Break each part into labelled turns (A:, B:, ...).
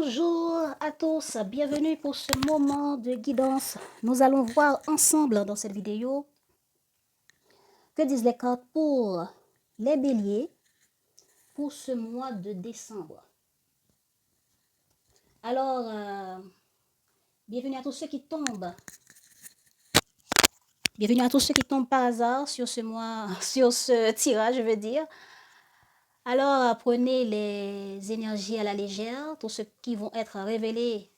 A: Bonjour à tous, bienvenue pour ce moment de guidance. Nous allons voir ensemble dans cette vidéo que disent les cartes pour les béliers pour ce mois de décembre. Alors, bienvenue à tous ceux qui tombent. Bienvenue à tous ceux qui tombent par hasard sur ce mois, sur ce tirage, je veux dire. Alors, prenez les énergies à la légère, tous ceux qui vont être révélés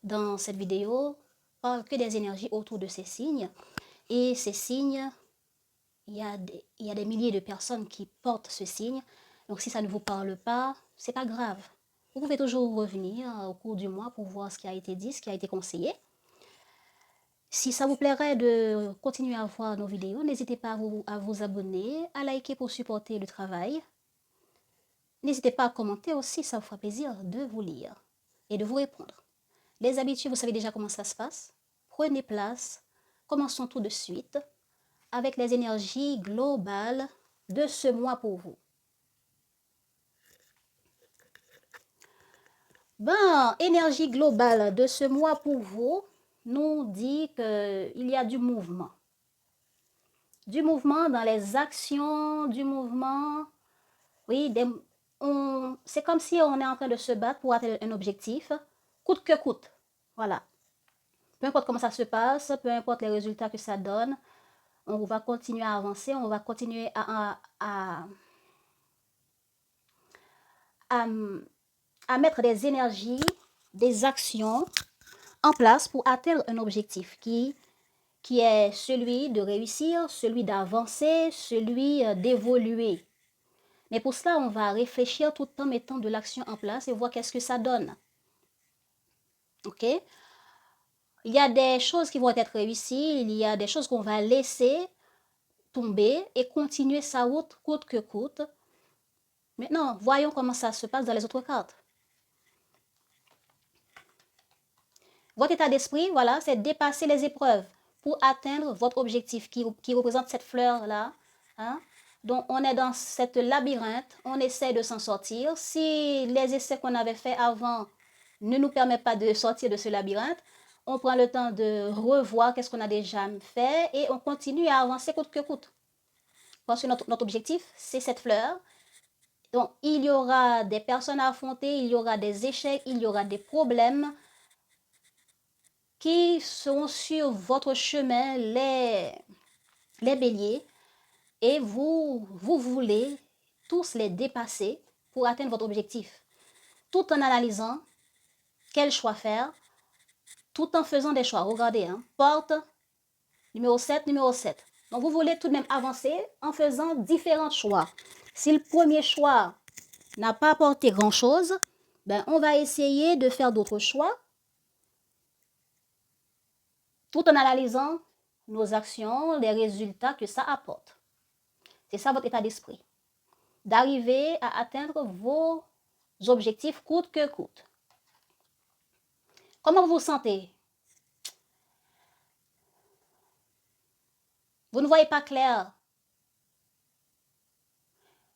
A: dans cette vidéo parlent que des énergies autour de ces signes. Et ces signes, il y a des milliers de personnes qui portent ce signe. Donc, si ça ne vous parle pas, c'est pas grave. Vous pouvez toujours revenir au cours du mois pour voir ce qui a été dit, ce qui a été conseillé. Si ça vous plairait de continuer à voir nos vidéos, n'hésitez pas à vous abonner, à liker pour supporter le travail. N'hésitez pas à commenter aussi, ça vous fera plaisir de vous lire et de vous répondre. Les habitués, vous savez déjà comment ça se passe. Prenez place. Commençons tout de suite avec les énergies globales de ce mois pour vous. Ben, énergie globale de ce mois pour vous nous dit qu'il y a du mouvement. Du mouvement dans les actions, du mouvement. Oui, c'est comme si on est en train de se battre pour atteindre un objectif, coûte que coûte. Voilà. Peu importe comment ça se passe, peu importe les résultats que ça donne, on va continuer à avancer, on va continuer à mettre des énergies, des actions en place pour atteindre un objectif qui est celui de réussir, celui d'avancer, celui d'évoluer. Mais pour cela, on va réfléchir tout en mettant de l'action en place et voir qu'est-ce que ça donne. Ok? Il y a des choses qui vont être réussies, il y a des choses qu'on va laisser tomber et continuer sa route coûte que coûte. Maintenant, voyons comment ça se passe dans les autres cartes. Votre état d'esprit, voilà, c'est dépasser les épreuves pour atteindre votre objectif qui représente cette fleur-là. Hein? Donc, on est dans cette labyrinthe, on essaie de s'en sortir. Si les essais qu'on avait faits avant ne nous permettent pas de sortir de ce labyrinthe, on prend le temps de revoir qu'est-ce qu'on a déjà fait et on continue à avancer coûte que coûte. Parce que notre objectif, c'est cette fleur. Donc, il y aura des personnes à affronter, il y aura des échecs, il y aura des problèmes qui sont sur votre chemin, les béliers, et vous voulez tous les dépasser pour atteindre votre objectif, tout en analysant quel choix faire, tout en faisant des choix. Regardez, hein, porte numéro 7, numéro 7. Donc, vous voulez tout de même avancer en faisant différents choix. Si le premier choix n'a pas apporté grand-chose, ben, on va essayer de faire d'autres choix tout en analysant nos actions, les résultats que ça apporte. C'est ça votre état d'esprit. D'arriver à atteindre vos objectifs coûte que coûte. Comment vous vous sentez? Vous ne voyez pas clair.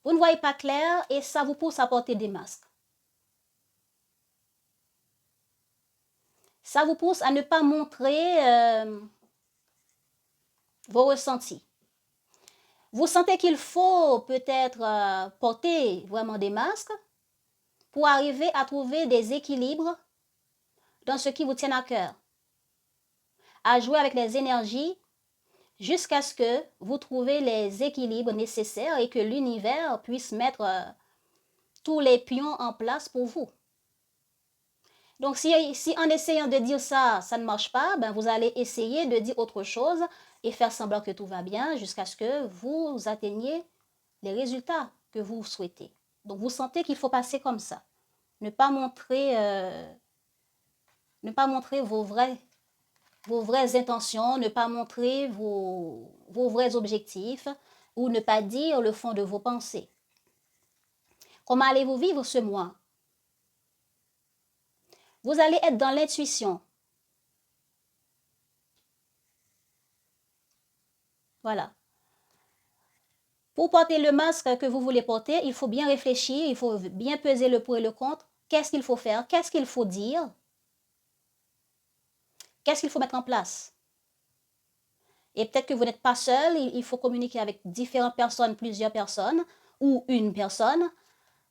A: Vous ne voyez pas clair et ça vous pousse à porter des masques. Ça vous pousse à ne pas montrer vos ressentis. Vous sentez qu'il faut peut-être porter vraiment des masques pour arriver à trouver des équilibres dans ce qui vous tient à cœur. À jouer avec les énergies jusqu'à ce que vous trouviez les équilibres nécessaires et que l'univers puisse mettre tous les pions en place pour vous. Donc, si en essayant de dire ça, ça ne marche pas, ben vous allez essayer de dire autre chose et faire semblant que tout va bien jusqu'à ce que vous atteigniez les résultats que vous souhaitez. Donc, vous sentez qu'il faut passer comme ça. Ne pas montrer vos vraies intentions, ne pas montrer vos vrais objectifs ou ne pas dire le fond de vos pensées. Comment allez-vous vivre ce mois? Vous allez être dans l'intuition. Voilà. Pour porter le masque que vous voulez porter, il faut bien réfléchir, il faut bien peser le pour et le contre. qu'est-ce qu'il faut faire, qu'est-ce qu'il faut dire, qu'est-ce qu'il faut mettre en place. Et peut-être que vous n'êtes pas seul, il faut communiquer avec différentes personnes, plusieurs personnes, ou une personne.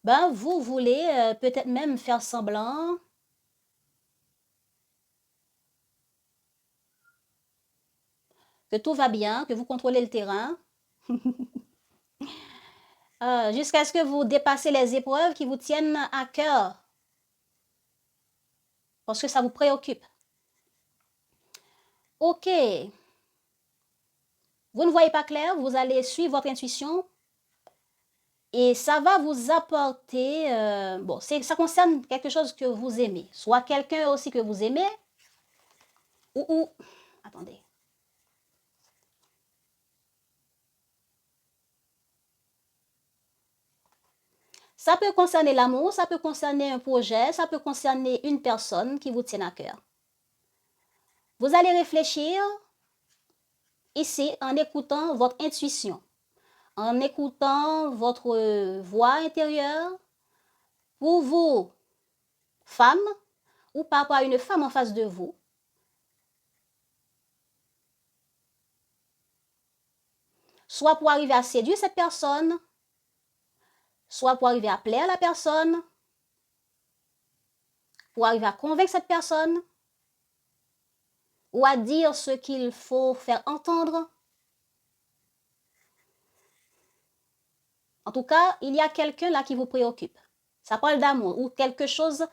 A: Ben, vous voulez peut-être même faire semblant que tout va bien, que vous contrôlez le terrain, jusqu'à ce que vous dépassez les épreuves qui vous tiennent à cœur, parce que ça vous préoccupe. Ok, vous ne voyez pas clair, vous allez suivre votre intuition et ça va vous apporter, bon, ça concerne quelque chose que vous aimez, soit quelqu'un aussi que vous aimez, ou attendez. Ça peut concerner l'amour, ça peut concerner un projet, ça peut concerner une personne qui vous tient à cœur. Vous allez réfléchir ici en écoutant votre intuition, en écoutant votre voix intérieure pour vous, femme, ou par rapport à une femme en face de vous. Soit pour arriver à séduire cette personne, soit pour arriver à plaire à la personne, pour arriver à convaincre cette personne, ou à dire ce qu'il faut faire entendre. En tout cas, il y a quelqu'un là qui vous préoccupe. Ça parle d'amour ou quelque chose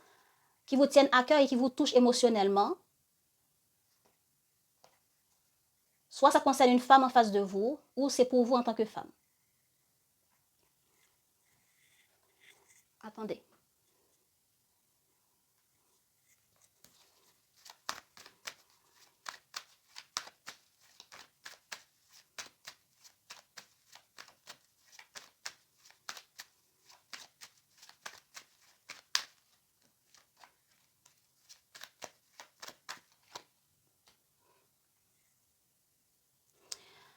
A: qui vous tienne à cœur et qui vous touche émotionnellement. Soit ça concerne une femme en face de vous, ou c'est pour vous en tant que femme. Attendez.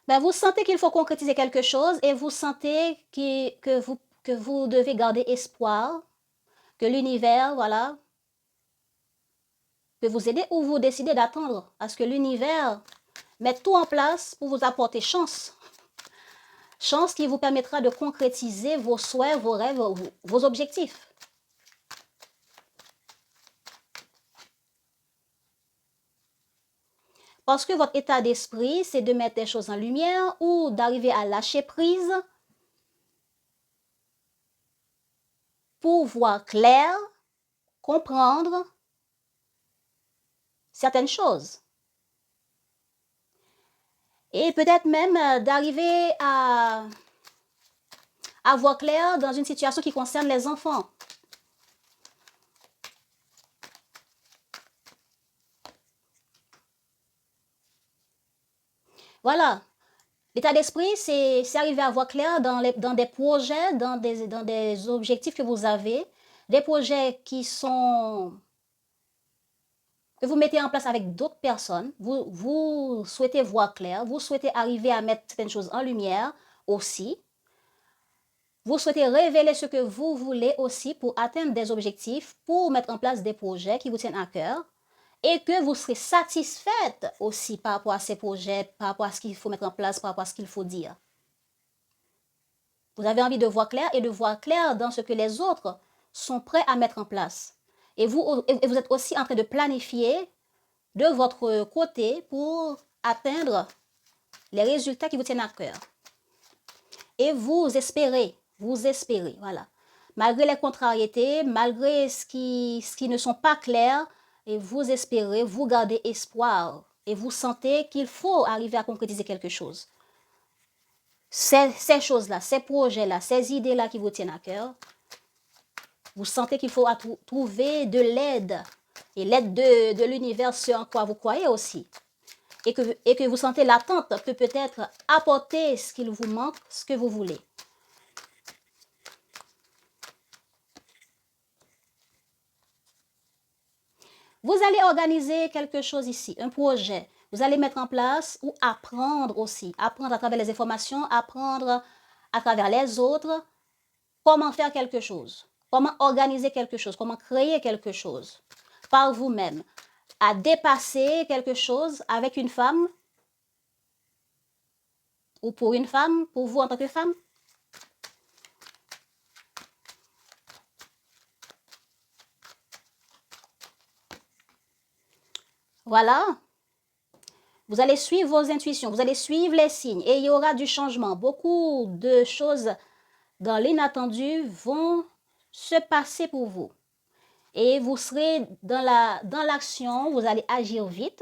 A: Ben, vous sentez qu'il faut concrétiser quelque chose et vous sentez que vous devez garder espoir, que l'univers, voilà, peut vous aider, ou vous décidez d'attendre à ce que l'univers mette tout en place pour vous apporter chance. Chance qui vous permettra de concrétiser vos souhaits, vos rêves, vos objectifs. Parce que votre état d'esprit, c'est de mettre des choses en lumière ou d'arriver à lâcher prise pour voir clair, comprendre certaines choses. Et peut-être même d'arriver à voir clair dans une situation qui concerne les enfants. Voilà. L'état d'esprit, c'est arriver à voir clair dans des projets, dans des objectifs que vous avez, des projets que vous mettez en place avec d'autres personnes. Vous souhaitez voir clair, vous souhaitez arriver à mettre certaines choses en lumière aussi. Vous souhaitez révéler ce que vous voulez aussi pour atteindre des objectifs, pour mettre en place des projets qui vous tiennent à cœur. Et que vous serez satisfaite aussi par rapport à ces projets, par rapport à ce qu'il faut mettre en place, par rapport à ce qu'il faut dire. Vous avez envie de voir clair et de voir clair dans ce que les autres sont prêts à mettre en place. Et vous êtes aussi en train de planifier de votre côté pour atteindre les résultats qui vous tiennent à cœur. Et vous espérez, voilà. Malgré les contrariétés, malgré ce qui ne sont pas clairs, et vous espérez, vous gardez espoir et vous sentez qu'il faut arriver à concrétiser quelque chose. Ces choses-là, ces projets-là, ces idées-là qui vous tiennent à cœur, vous sentez qu'il faut trouver de l'aide et l'aide de l'univers, ce en quoi vous croyez aussi. Et que vous sentez l'attente peut peut-être apporter ce qu'il vous manque, ce que vous voulez. Vous allez organiser quelque chose ici, un projet. Vous allez mettre en place ou apprendre aussi. Apprendre à travers les informations, apprendre à travers les autres comment faire quelque chose. comment organiser quelque chose, comment créer quelque chose par vous-même, à dépasser quelque chose avec une femme ou pour une femme, pour vous en tant que femme. Voilà. Vous allez suivre vos intuitions, vous allez suivre les signes et il y aura du changement. Beaucoup de choses dans l'inattendu vont se passer pour vous. Et vous serez dans l'action, vous allez agir vite.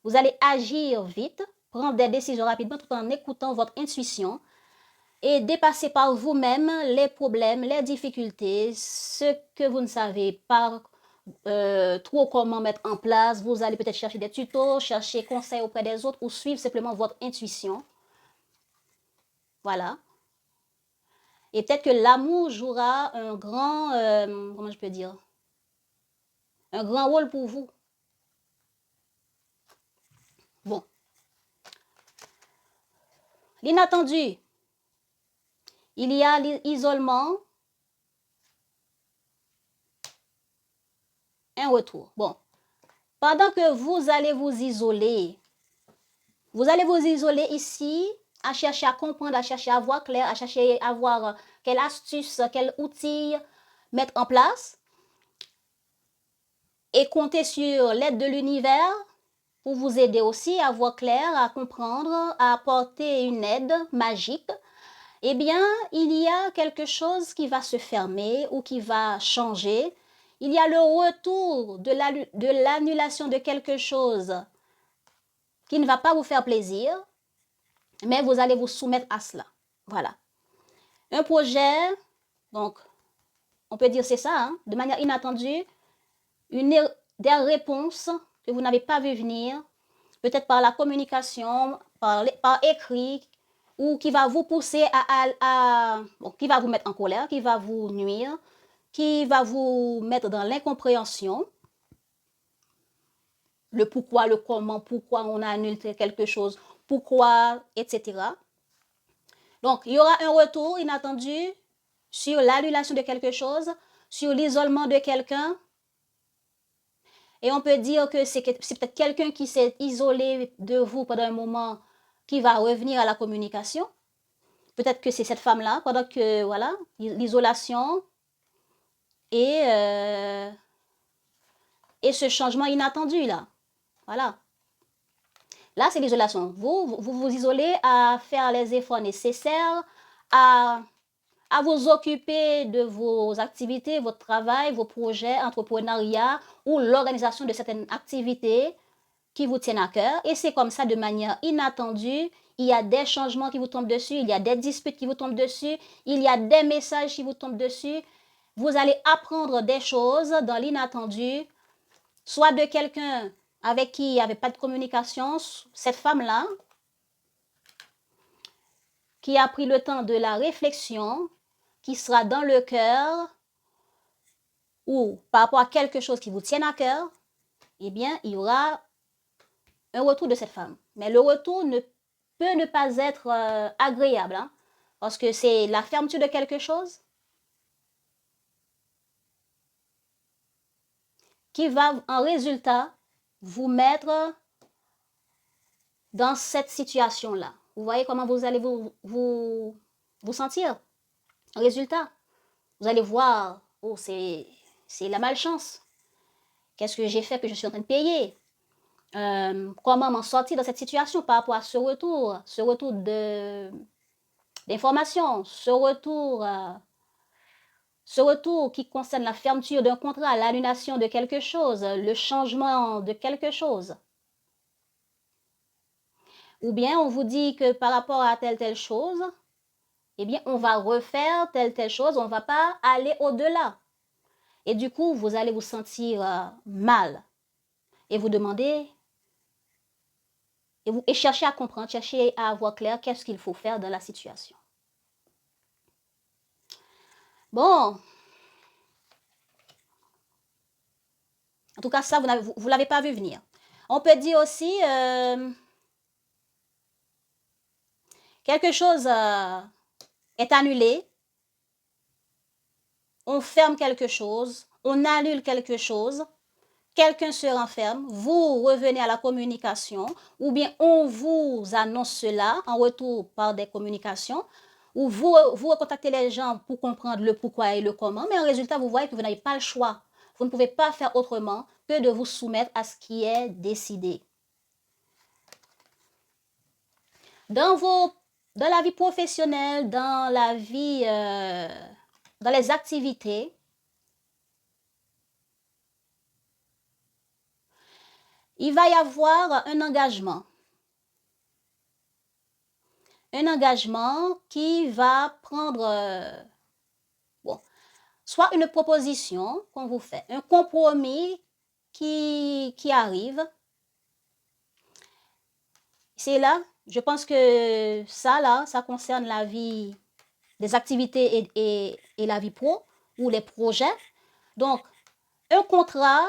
A: Vous allez agir vite, prendre des décisions rapidement tout en écoutant votre intuition et dépasser par vous-même les problèmes, les difficultés, ce que vous ne savez pas trop comment mettre en place. Vous allez peut-être chercher des tutos, chercher conseils auprès des autres ou suivre simplement votre intuition. Voilà. Et peut-être que l'amour jouera un grand, comment je peux dire, un grand rôle pour vous. Bon. L'inattendu. Il y a l'isolement. Un retour. Bon. Pendant que vous allez vous isoler ici, à chercher à comprendre, à chercher à voir clair, à chercher à voir quelle astuce, quel outil mettre en place et compter sur l'aide de l'univers pour vous aider aussi à voir clair, à comprendre, à apporter une aide magique. Eh bien, il y a quelque chose qui va se fermer ou qui va changer. Il y a le retour de l'annulation de quelque chose qui ne va pas vous faire plaisir, mais vous allez vous soumettre à cela. Voilà. Un projet, donc, on peut dire c'est ça, hein, de manière inattendue, des réponses que vous n'avez pas vu venir, peut-être par la communication, par écrit, ou qui va vous pousser bon, qui va vous mettre en colère, qui va vous nuire, qui va vous mettre dans l'incompréhension, le pourquoi, le comment, pourquoi on annule quelque chose, pourquoi, etc. Donc, il y aura un retour inattendu sur l'annulation de quelque chose, sur l'isolement de quelqu'un. Et on peut dire que c'est peut-être quelqu'un qui s'est isolé de vous pendant un moment qui va revenir à la communication. Peut-être que c'est cette femme-là, pendant que, voilà, l'isolation et ce changement inattendu, là. Voilà. Là, c'est l'isolation. Vous isolez à faire les efforts nécessaires, à vous occuper de vos activités, votre travail, vos projets, entrepreneuriat ou l'organisation de certaines activités qui vous tiennent à cœur. Et c'est comme ça, de manière inattendue, il y a des changements qui vous tombent dessus, il y a des disputes qui vous tombent dessus, il y a des messages qui vous tombent dessus. Vous allez apprendre des choses dans l'inattendu, soit de quelqu'un avec qui il n'y avait pas de communication, cette femme-là, qui a pris le temps de la réflexion, qui sera dans le cœur, ou par rapport à quelque chose qui vous tienne à cœur, eh bien, il y aura un retour de cette femme. Mais le retour peut ne pas être agréable, hein, parce que c'est la fermeture de quelque chose qui va, en résultat, vous mettre dans cette situation-là. Vous voyez comment vous allez vous sentir? Résultat, vous allez voir, oh, c'est la malchance. Qu'est-ce que j'ai fait que je suis en train de payer? Comment m'en sortir dans cette situation par rapport à ce retour d'informations, ce retour qui concerne la fermeture d'un contrat, l'annulation de quelque chose, le changement de quelque chose. Ou bien on vous dit que par rapport à telle chose, eh bien on va refaire telle chose, on ne va pas aller au-delà. Et du coup, vous allez vous sentir mal. Et vous demandez, et cherchez à comprendre, cherchez à avoir clair qu'est-ce qu'il faut faire dans la situation. Bon. En tout cas, ça, vous ne l'avez pas vu venir. On peut dire aussi quelque chose est annulé, on ferme quelque chose, on annule quelque chose, quelqu'un se renferme, vous revenez à la communication, ou bien on vous annonce cela en retour par des communications, ou vous recontactez les gens pour comprendre le pourquoi et le comment, mais en résultat, vous voyez que vous n'avez pas le choix. Vous ne pouvez pas faire autrement que de vous soumettre à ce qui est décidé. Dans la vie professionnelle, dans la vie, dans les activités, il va y avoir un engagement. Un engagement qui va prendre, soit une proposition qu'on vous fait, un compromis qui arrive. C'est là, je pense que ça concerne la vie des activités et la vie pro ou les projets. Donc, un contrat,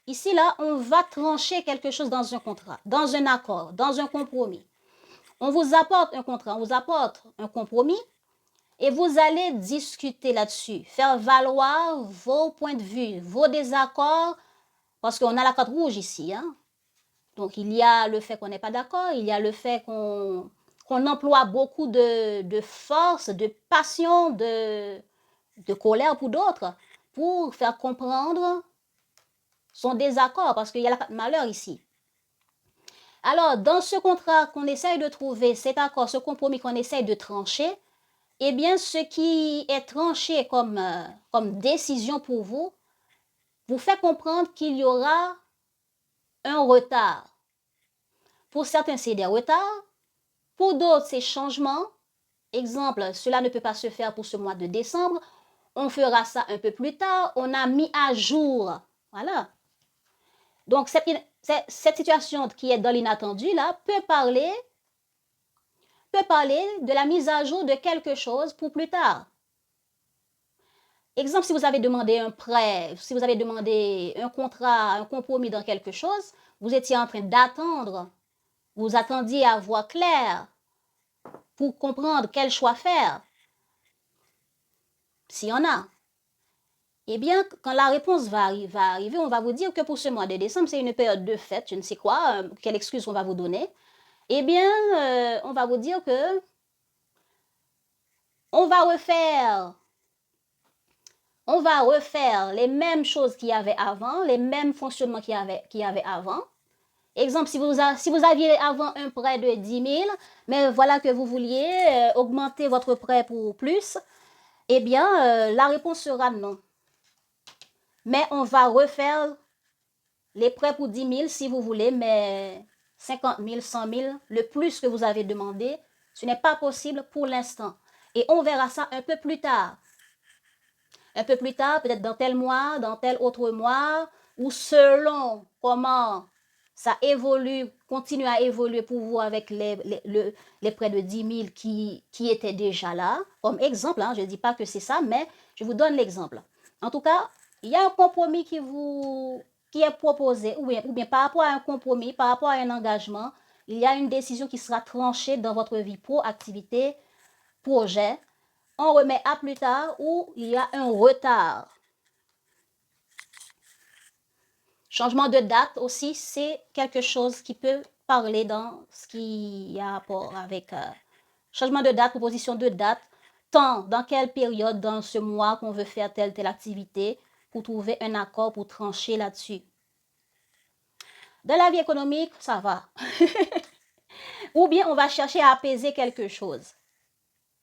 A: ici, là, on va trancher quelque chose dans un contrat, dans un accord, dans un compromis. On vous apporte un contrat, on vous apporte un compromis et vous allez discuter là-dessus, faire valoir vos points de vue, vos désaccords, parce qu'on a la carte rouge ici. Hein? Donc, il y a le fait qu'on n'est pas d'accord, il y a le fait qu'on emploie beaucoup de force, de passion, de colère pour d'autres, pour faire comprendre son désaccord, parce qu'il y a la carte malheur ici. Alors, dans ce contrat qu'on essaye de trouver, cet accord, ce compromis qu'on essaye de trancher, eh bien, ce qui est tranché comme décision pour vous fait comprendre qu'il y aura un retard. Pour certains, c'est des retards. Pour d'autres, c'est changement. Exemple, cela ne peut pas se faire pour ce mois de décembre. On fera ça un peu plus tard. On a mis à jour. Voilà. Donc, cette situation qui est dans l'inattendu, là, peut parler de la mise à jour de quelque chose pour plus tard. Exemple, si vous avez demandé un prêt, si vous avez demandé un contrat, un compromis dans quelque chose, vous étiez en train d'attendre, vous attendiez à voir clair pour comprendre quel choix faire, s'il y en a. Eh bien, quand la réponse va arriver, on va vous dire que pour ce mois de décembre, c'est une période de fête, je ne sais quoi, quelle excuse on va vous donner. Eh bien, on va vous dire que on va refaire les mêmes choses qu'il y avait avant, les mêmes fonctionnements qu'il y avait avant. Exemple, si vous aviez avant un prêt de 10 000, mais voilà que vous vouliez augmenter votre prêt pour plus, eh bien, la réponse sera non. Mais on va refaire les prêts pour 10 000 si vous voulez, mais 50 000, 100 000, le plus que vous avez demandé, ce n'est pas possible pour l'instant. Et on verra ça un peu plus tard. Un peu plus tard, peut-être dans tel mois, dans tel autre mois, ou selon comment ça évolue, continue à évoluer pour vous avec les prêts de 10 000 qui étaient déjà là. Comme exemple, hein, je ne dis pas que c'est ça, mais je vous donne l'exemple. En tout cas, il y a un compromis qui est proposé, ou bien par rapport à un compromis, par rapport à un engagement, il y a une décision qui sera tranchée dans votre vie pro, activité, projet. On remet à plus tard ou il y a un retard. Changement de date aussi, c'est quelque chose qui peut parler dans ce qui a rapport avec changement de date, proposition de date, temps, dans quelle période dans ce mois qu'on veut faire telle activité pour trouver un accord, pour trancher là-dessus. Dans la vie économique, ça va. Ou bien on va chercher à apaiser quelque chose.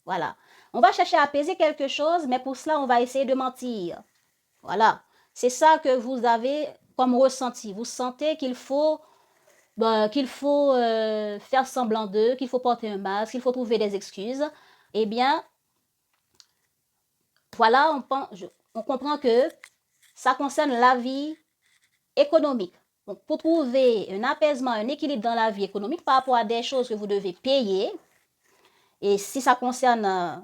A: Voilà. On va chercher à apaiser quelque chose, mais pour cela, on va essayer de mentir. Voilà. C'est ça que vous avez comme ressenti. Vous sentez qu'il faut faire semblant d'eux, qu'il faut porter un masque, qu'il faut trouver des excuses. Eh bien, voilà, on comprend que ça concerne la vie économique. Donc, pour trouver un apaisement, un équilibre dans la vie économique par rapport à des choses que vous devez payer, et si ça concerne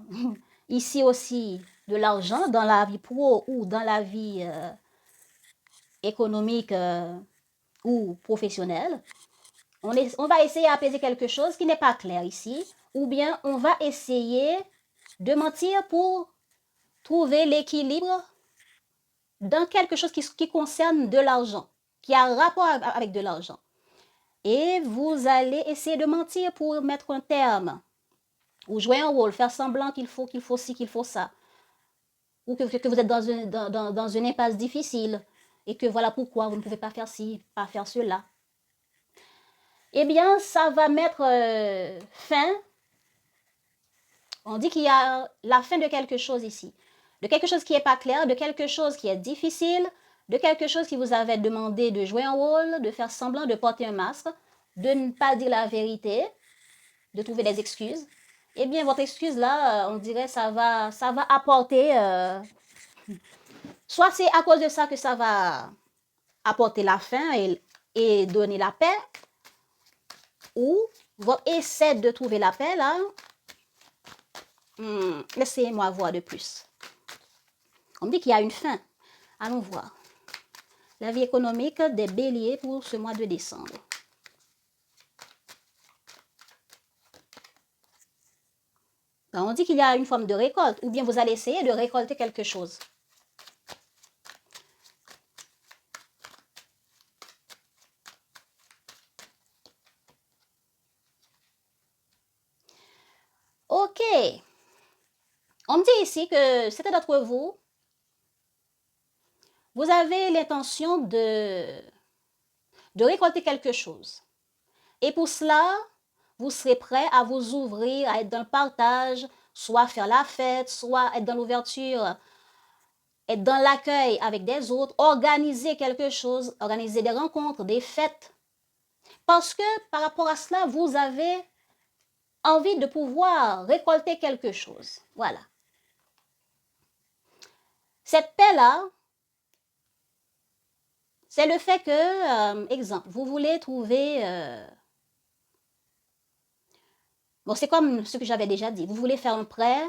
A: ici aussi de l'argent dans la vie pro ou dans la vie économique ou professionnelle, on va essayer d'apaiser quelque chose qui n'est pas clair ici, ou bien on va essayer de mentir pour trouver l'équilibre dans quelque chose qui concerne de l'argent, qui a rapport avec de l'argent. Et vous allez essayer de mentir pour mettre un terme, ou jouer un rôle, faire semblant qu'il faut ci, qu'il faut ça, ou que vous êtes dans une impasse difficile, et que voilà pourquoi vous ne pouvez pas faire ci, pas faire cela. Eh bien, ça va mettre fin. On dit qu'il y a la fin de quelque chose ici, de quelque chose qui n'est pas clair, de quelque chose qui est difficile, de quelque chose qui vous avait demandé de jouer un rôle, de faire semblant, de porter un masque, de ne pas dire la vérité, de trouver des excuses. Eh bien, votre excuse là, on dirait ça va apporter, soit c'est à cause de ça que ça va apporter la fin et donner la paix, ou votre essai de trouver la paix là, laissez-moi voir de plus. On me dit qu'il y a une fin. Allons voir. La vie économique des béliers pour ce mois de décembre. Alors, on dit qu'il y a une forme de récolte, ou bien vous allez essayer de récolter quelque chose. Ok. On me dit ici que certains d'entre vous, vous avez l'intention de récolter quelque chose. Et pour cela, vous serez prêt à vous ouvrir, à être dans le partage, soit faire la fête, soit être dans l'ouverture, être dans l'accueil avec des autres, organiser quelque chose, organiser des rencontres, des fêtes. Parce que par rapport à cela, vous avez envie de pouvoir récolter quelque chose. Voilà. Cette paix-là, c'est le fait que, exemple, vous voulez trouver... bon, c'est comme ce que j'avais déjà dit. Vous voulez faire un prêt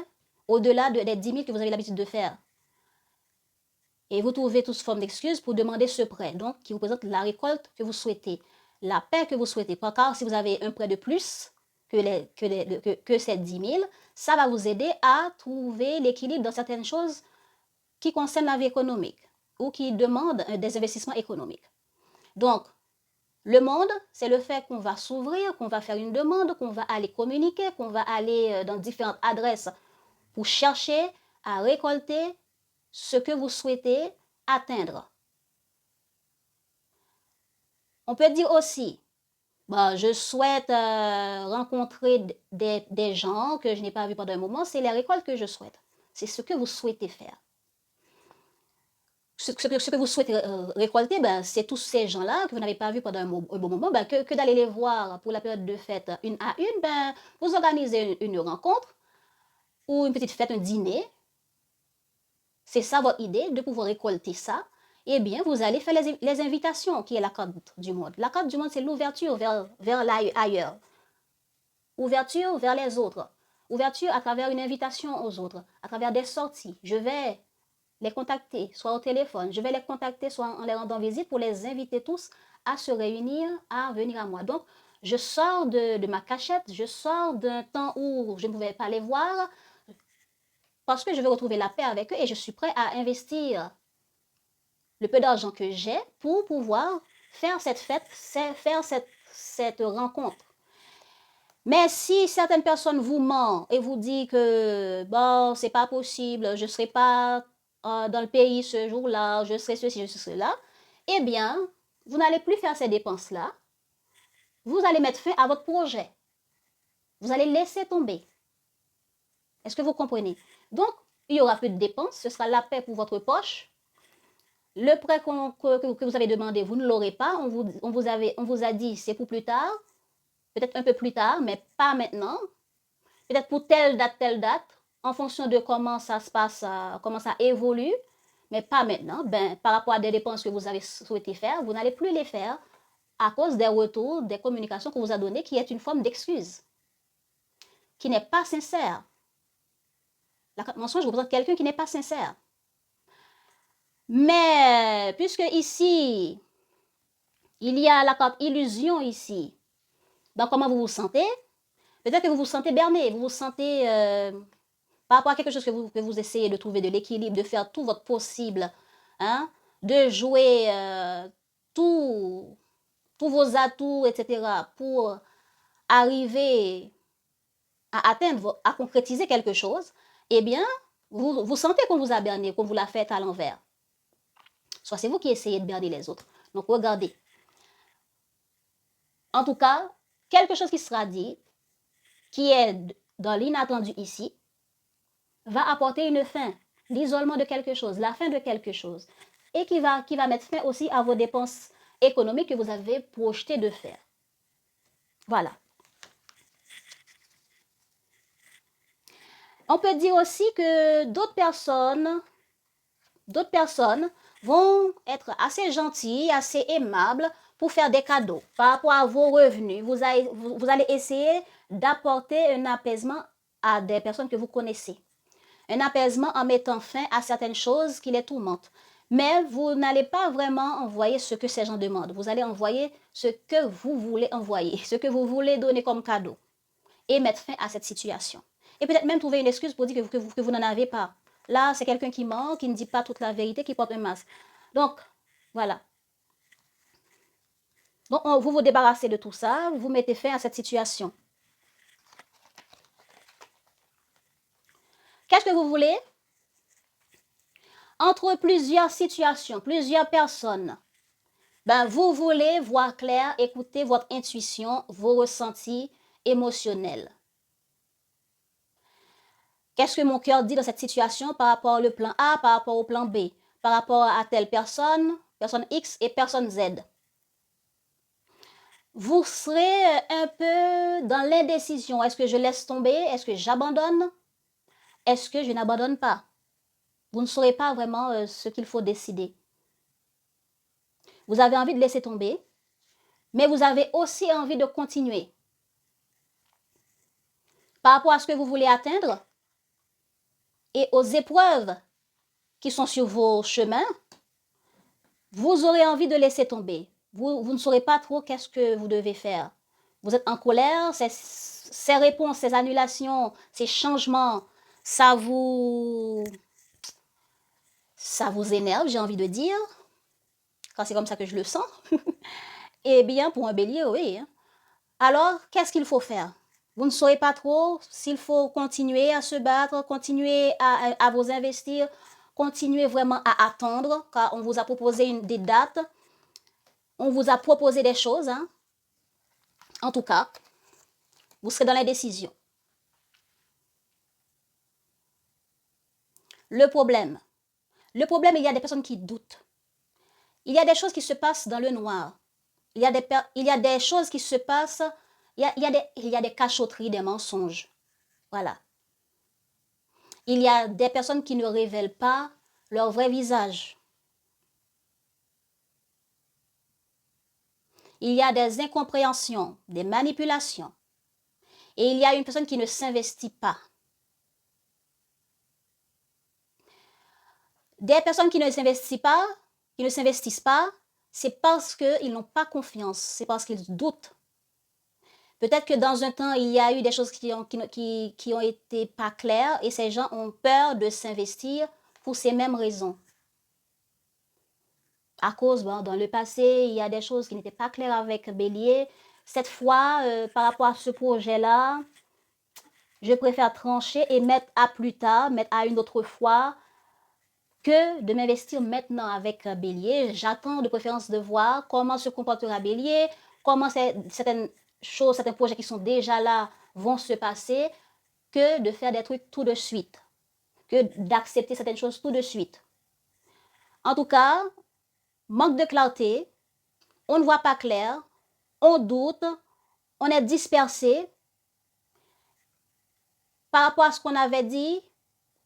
A: au-delà des 10 000 que vous avez l'habitude de faire. Et vous trouvez toute forme d'excuses pour demander ce prêt, donc qui représente la récolte que vous souhaitez, la paix que vous souhaitez. Car si vous avez un prêt de plus que ces 10 000, ça va vous aider à trouver l'équilibre dans certaines choses qui concernent la vie économique ou qui demandent des investissements économiques. Donc, le monde, c'est le fait qu'on va s'ouvrir, qu'on va faire une demande, qu'on va aller communiquer, qu'on va aller dans différentes adresses pour chercher à récolter ce que vous souhaitez atteindre. On peut dire aussi, je souhaite rencontrer des gens que je n'ai pas vus pendant un moment, c'est les récoltes que je souhaite. C'est ce que vous souhaitez faire. Ce que vous souhaitez récolter, c'est tous ces gens-là que vous n'avez pas vus pendant un bon moment, que d'aller les voir pour la période de fête une à une, vous organisez une rencontre ou une petite fête, un dîner. C'est ça votre idée, de pouvoir récolter ça. Eh bien, vous allez faire les invitations, qui est la carte du monde. La carte du monde, c'est l'ouverture vers l'ailleurs. Ouverture vers les autres. Ouverture à travers une invitation aux autres, à travers des sorties. Je vais les contacter, soit au téléphone, je vais les contacter, soit en les rendant visite pour les inviter tous à se réunir, à venir à moi. Donc, je sors de ma cachette, je sors d'un temps où je ne pouvais pas les voir parce que je veux retrouver la paix avec eux et je suis prêt à investir le peu d'argent que j'ai pour pouvoir faire cette fête, faire cette rencontre. Mais si certaines personnes vous mentent et vous disent que bon, c'est pas possible, je ne serai pas dans le pays ce jour-là, je serai ceci, je serai cela, eh bien, vous n'allez plus faire ces dépenses-là. Vous allez mettre fin à votre projet. Vous allez laisser tomber. Est-ce que vous comprenez? Donc, il y aura plus de dépenses, ce sera la paix pour votre poche. Le prêt que vous avez demandé, vous ne l'aurez pas. On vous a dit c'est pour plus tard, peut-être un peu plus tard, mais pas maintenant. Peut-être pour telle date, en fonction de comment ça se passe, comment ça évolue, mais pas maintenant. Par rapport à des dépenses que vous avez souhaité faire, vous n'allez plus les faire à cause des retours, des communications qu'on vous a données, qui est une forme d'excuse, qui n'est pas sincère. La carte mensonge représente quelqu'un qui n'est pas sincère. Mais puisque ici, il y a la carte illusion ici, comment vous vous sentez? Peut-être que vous vous sentez berné, vous vous sentez par rapport à quelque chose que vous essayez de trouver de l'équilibre, de faire tout votre possible, hein, de jouer tous vos atouts, etc., pour arriver à atteindre, à concrétiser quelque chose, eh bien, vous sentez qu'on vous a berné, qu'on vous l'a fait à l'envers. Soit c'est vous qui essayez de berner les autres. Donc, regardez. En tout cas, quelque chose qui sera dit, qui est dans l'inattendu ici, va apporter une fin, l'isolement de quelque chose, la fin de quelque chose, et qui va mettre fin aussi à vos dépenses économiques que vous avez projeté de faire. Voilà. On peut dire aussi que d'autres personnes vont être assez gentilles, assez aimables pour faire des cadeaux. Par rapport à vos revenus, vous allez essayer d'apporter un apaisement à des personnes que vous connaissez. Un apaisement en mettant fin à certaines choses qui les tourmentent. Mais vous n'allez pas vraiment envoyer ce que ces gens demandent. Vous allez envoyer ce que vous voulez envoyer, ce que vous voulez donner comme cadeau. Et mettre fin à cette situation. Et peut-être même trouver une excuse pour dire que vous n'en avez pas. Là, c'est quelqu'un qui ment, qui ne dit pas toute la vérité, qui porte un masque. Donc, voilà. Donc, vous vous débarrassez de tout ça, vous mettez fin à cette situation. Qu'est-ce que vous voulez? Entre plusieurs situations, plusieurs personnes, ben, vous voulez voir clair, écouter votre intuition, vos ressentis émotionnels. Qu'est-ce que mon cœur dit dans cette situation par rapport au plan A, par rapport au plan B, par rapport à telle personne, personne X et personne Z? Vous serez un peu dans l'indécision. Est-ce que je laisse tomber? Est-ce que j'abandonne? Est-ce que je n'abandonne pas? Vous ne saurez pas vraiment ce qu'il faut décider. Vous avez envie de laisser tomber, mais vous avez aussi envie de continuer. Par rapport à ce que vous voulez atteindre et aux épreuves qui sont sur vos chemins, vous aurez envie de laisser tomber. Vous ne saurez pas trop qu'est-ce que vous devez faire. Vous êtes en colère, ces réponses, ces annulations, ces changements, ça vous énerve, j'ai envie de dire. Quand c'est comme ça que je le sens. Eh bien, pour un bélier, oui. Alors, qu'est-ce qu'il faut faire? Vous ne saurez pas trop s'il faut continuer à se battre, continuer à vous investir, continuer vraiment à attendre, car on vous a proposé des dates, on vous a proposé des choses. Hein. En tout cas, vous serez dans l'indécision. Le problème, il y a des personnes qui doutent. Il y a des choses qui se passent dans le noir. Il y a des choses qui se passent, il y a des cachotteries, des mensonges. Voilà. Il y a des personnes qui ne révèlent pas leur vrai visage. Il y a des incompréhensions, des manipulations. Et il y a une personne qui ne s'investit pas. Des personnes qui ne s'investissent pas, c'est parce qu'ils n'ont pas confiance, c'est parce qu'ils doutent. Peut-être que dans un temps, il y a eu des choses qui ont été pas claires et ces gens ont peur de s'investir pour ces mêmes raisons. À cause, dans le passé, il y a des choses qui n'étaient pas claires avec Bélier. Cette fois, par rapport à ce projet-là, je préfère trancher et mettre à plus tard, mettre à une autre fois, que de m'investir maintenant avec Bélier. J'attends de préférence de voir comment se comportera Bélier, comment certaines choses, certains projets qui sont déjà là vont se passer, que de faire des trucs tout de suite, que d'accepter certaines choses tout de suite. En tout cas, manque de clarté, on ne voit pas clair, on doute, on est dispersé par rapport à ce qu'on avait dit,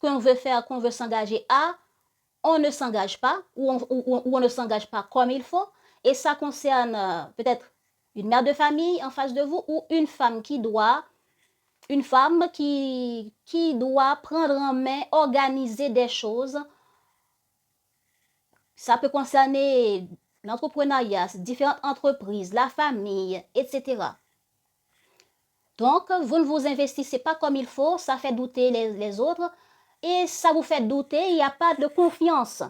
A: qu'on veut faire, qu'on veut s'engager à, on ne s'engage pas ou on ne s'engage pas comme il faut. Et ça concerne peut-être une mère de famille en face de vous ou une femme qui doit prendre en main, organiser des choses. Ça peut concerner l'entrepreneuriat, différentes entreprises, la famille, etc. Donc, vous ne vous investissez pas comme il faut, ça fait douter les autres et ça vous fait douter, il n'y a pas de confiance.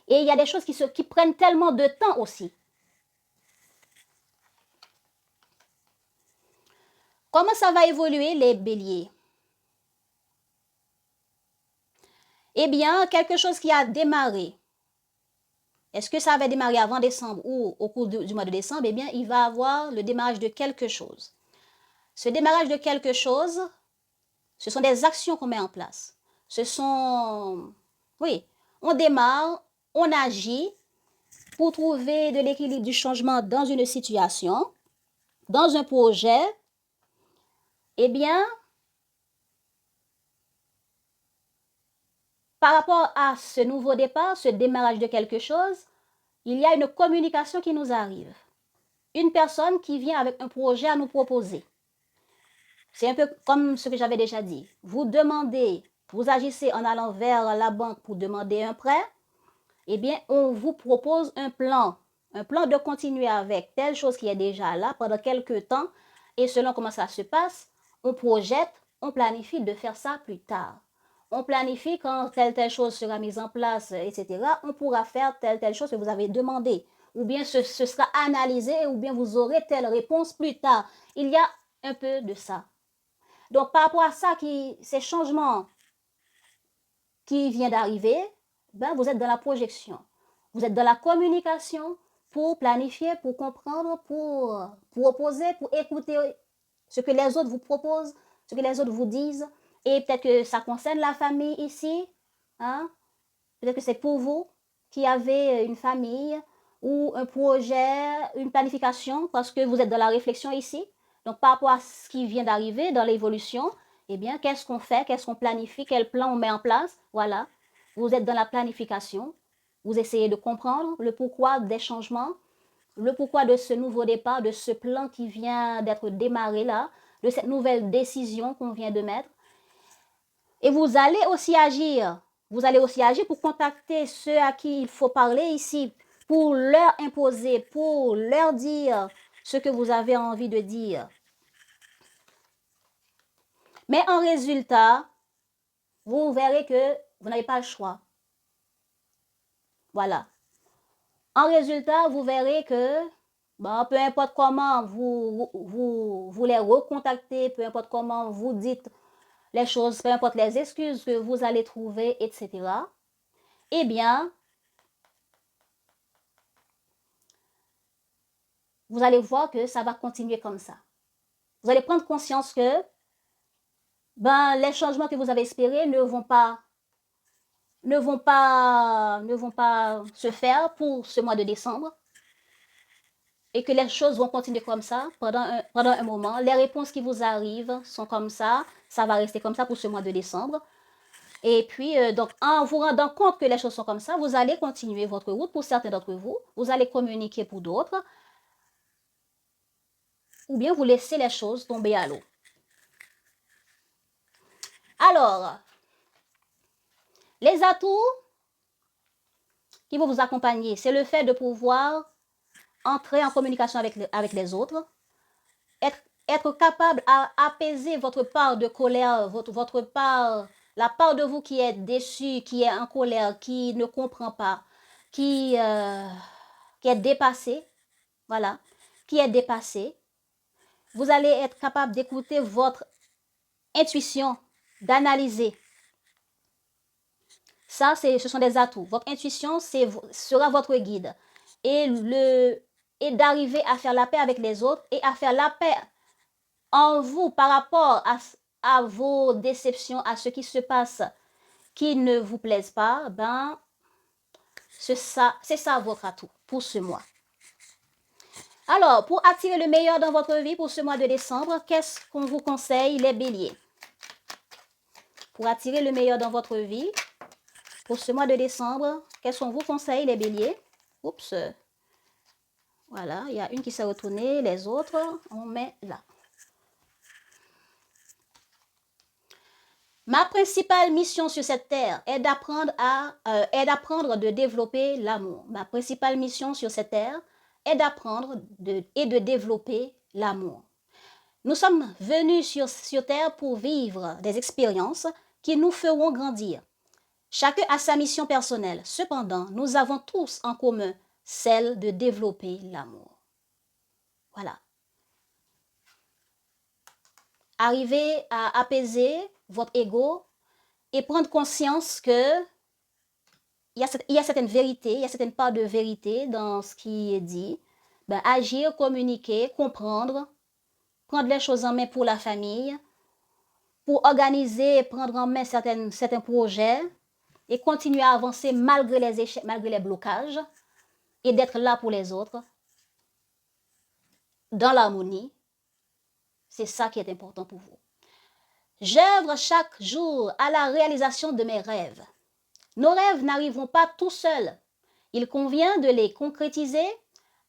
A: Et il y a des choses qui prennent tellement de temps aussi. Comment ça va évoluer les béliers? Eh bien, quelque chose qui a démarré. Est-ce que ça avait démarré avant décembre ou au cours du mois de décembre? Eh bien, il va avoir le démarrage de quelque chose. Ce démarrage de quelque chose, ce sont des actions qu'on met en place. Ce sont... Oui, on démarre, on agit pour trouver de l'équilibre, du changement dans une situation, dans un projet. Eh bien, par rapport à ce nouveau départ, ce démarrage de quelque chose, il y a une communication qui nous arrive. Une personne qui vient avec un projet à nous proposer. C'est un peu comme ce que j'avais déjà dit. Vous demandez, vous agissez en allant vers la banque pour demander un prêt. Eh bien, on vous propose un plan de continuer avec telle chose qui est déjà là pendant quelques temps. Et selon comment ça se passe, on projette, on planifie de faire ça plus tard. On planifie quand telle chose sera mise en place, etc. On pourra faire telle chose que vous avez demandé. Ou bien ce sera analysé, ou bien vous aurez telle réponse plus tard. Il y a un peu de ça. Donc, par rapport à ça, ces changements qui viennent d'arriver, ben, vous êtes dans la projection. Vous êtes dans la communication pour planifier, pour comprendre, pour opposer, pour écouter ce que les autres vous proposent, ce que les autres vous disent. Et peut-être que ça concerne la famille ici. Hein? Peut-être que c'est pour vous qui avez une famille ou un projet, une planification, parce que vous êtes dans la réflexion ici. Donc, par rapport à ce qui vient d'arriver dans l'évolution, eh bien, qu'est-ce qu'on fait, qu'est-ce qu'on planifie, quel plan on met en place? Voilà, vous êtes dans la planification. Vous essayez de comprendre le pourquoi des changements, le pourquoi de ce nouveau départ, de ce plan qui vient d'être démarré là, de cette nouvelle décision qu'on vient de mettre. Et vous allez aussi agir. Vous allez aussi agir pour contacter ceux à qui il faut parler ici, pour leur imposer, pour leur dire ce que vous avez envie de dire. Mais en résultat, vous verrez que vous n'avez pas le choix. Voilà. En résultat, vous verrez que bon, peu importe comment vous les recontactez, peu importe comment vous dites les choses, peu importe les excuses que vous allez trouver, etc. Eh bien, vous allez voir que ça va continuer comme ça. Vous allez prendre conscience que ben, les changements que vous avez espérés ne vont pas se faire pour ce mois de décembre et que les choses vont continuer comme ça pendant un moment. Les réponses qui vous arrivent sont comme ça va rester comme ça pour ce mois de décembre. Et puis, donc, en vous rendant compte que les choses sont comme ça, vous allez continuer votre route pour certains d'entre vous, vous allez communiquer pour d'autres, ou bien vous laissez les choses tomber à l'eau. Alors, les atouts qui vont vous accompagner, c'est le fait de pouvoir entrer en communication avec les autres, être capable d'apaiser votre part de colère, votre part, la part de vous qui est déçue, qui est en colère, qui ne comprend pas, qui est dépassée, voilà, qui est dépassée. Vous allez être capable d'écouter votre intuition, d'analyser. Ça, ce sont des atouts. Votre intuition sera votre guide. Et d'arriver à faire la paix avec les autres et à faire la paix en vous par rapport à vos déceptions, à ce qui se passe qui ne vous plaise pas, ben, c'est ça votre atout pour ce mois. Alors, pour attirer le meilleur dans votre vie pour ce mois de décembre, qu'est-ce qu'on vous conseille, les béliers? Pour attirer le meilleur dans votre vie pour ce mois de décembre, qu'est-ce qu'on vous conseille, les béliers? Oups. Voilà, il y a une qui s'est retournée, les autres, on met là. Ma principale mission sur cette terre est d'apprendre de développer l'amour. Ma principale mission sur cette terre est d'apprendre et de développer l'amour. Nous sommes venus sur Terre pour vivre des expériences qui nous feront grandir. Chacun a sa mission personnelle. Cependant, nous avons tous en commun celle de développer l'amour. Voilà. Arrivez à apaiser votre ego et prendre conscience que il y a certaines vérités, il y a certaines parts de vérité dans ce qui est dit. Ben, agir, communiquer, comprendre, prendre les choses en main pour la famille, pour organiser et prendre en main certains projets et continuer à avancer malgré les échecs, malgré les blocages et d'être là pour les autres dans l'harmonie. C'est ça qui est important pour vous. J'œuvre chaque jour à la réalisation de mes rêves. Nos rêves n'arriveront pas tout seuls. Il convient de les concrétiser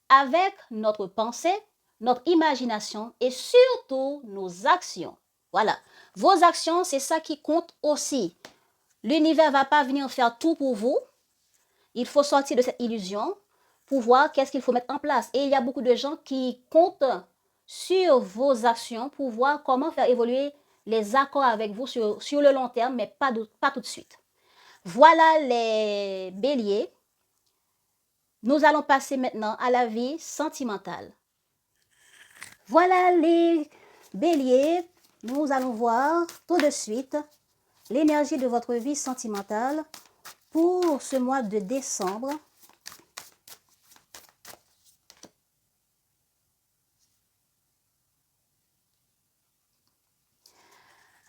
A: avec notre pensée, notre imagination et surtout nos actions. Voilà. Vos actions, c'est ça qui compte aussi. L'univers ne va pas venir faire tout pour vous. Il faut sortir de cette illusion pour voir qu'est-ce qu'il faut mettre en place. Et il y a beaucoup de gens qui comptent sur vos actions pour voir comment faire évoluer les accords avec vous sur le long terme, mais pas tout de suite. Voilà les béliers. Nous allons passer maintenant à la vie sentimentale. Voilà les béliers. Nous allons voir tout de suite l'énergie de votre vie sentimentale pour ce mois de décembre.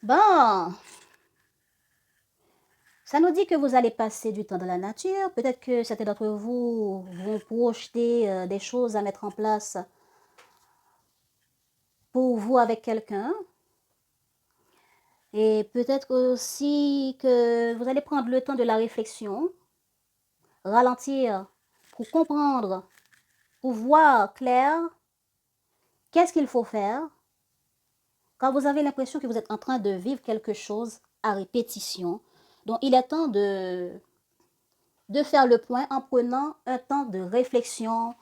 A: Bon, ça nous dit que vous allez passer du temps dans la nature. Peut-être que certains d'entre vous vont projeter des choses à mettre en place pour vous avec quelqu'un. Et peut-être aussi que vous allez prendre le temps de la réflexion, ralentir pour comprendre, pour voir clair qu'est-ce qu'il faut faire quand vous avez l'impression que vous êtes en train de vivre quelque chose à répétition. Donc, il est temps de faire le point en prenant un temps de réflexion,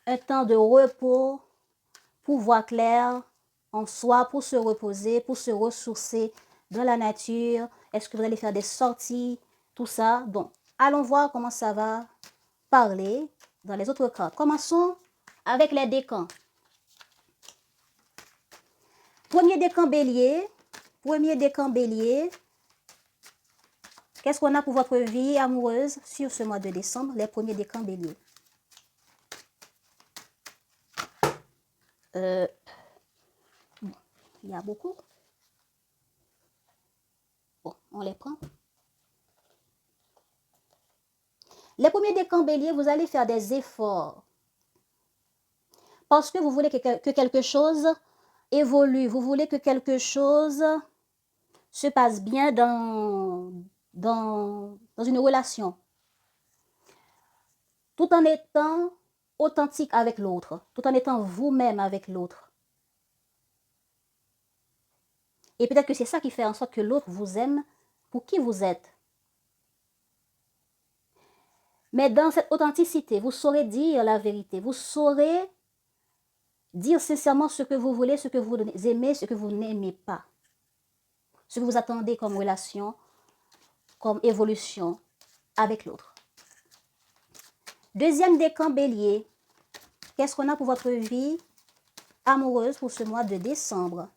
A: un temps de repos pour voir clair en soi, pour se reposer, pour se ressourcer dans la nature. Est-ce que vous allez faire des sorties, tout ça? Donc, allons voir comment ça va parler dans les autres cartes. Commençons avec les décans. Premier décan bélier. Premier décan bélier. Qu'est-ce qu'on a pour votre vie amoureuse sur ce mois de décembre? Les premiers décans bélier. Il y a beaucoup. Bon, on les prend. Les premiers décans bélier, vous allez faire des efforts. Parce que vous voulez que quelque chose évolue. Vous voulez que quelque chose se passe bien dans une relation. Tout en étant authentique avec l'autre. Tout en étant vous-même avec l'autre. Et peut-être que c'est ça qui fait en sorte que l'autre vous aime pour qui vous êtes. Mais dans cette authenticité, vous saurez dire la vérité. Vous saurez dire sincèrement ce que vous voulez, ce que vous aimez, ce que vous n'aimez pas. Ce que vous attendez comme relation, comme évolution avec l'autre. Deuxième décan bélier. Qu'est-ce qu'on a pour votre vie amoureuse pour ce mois de décembre?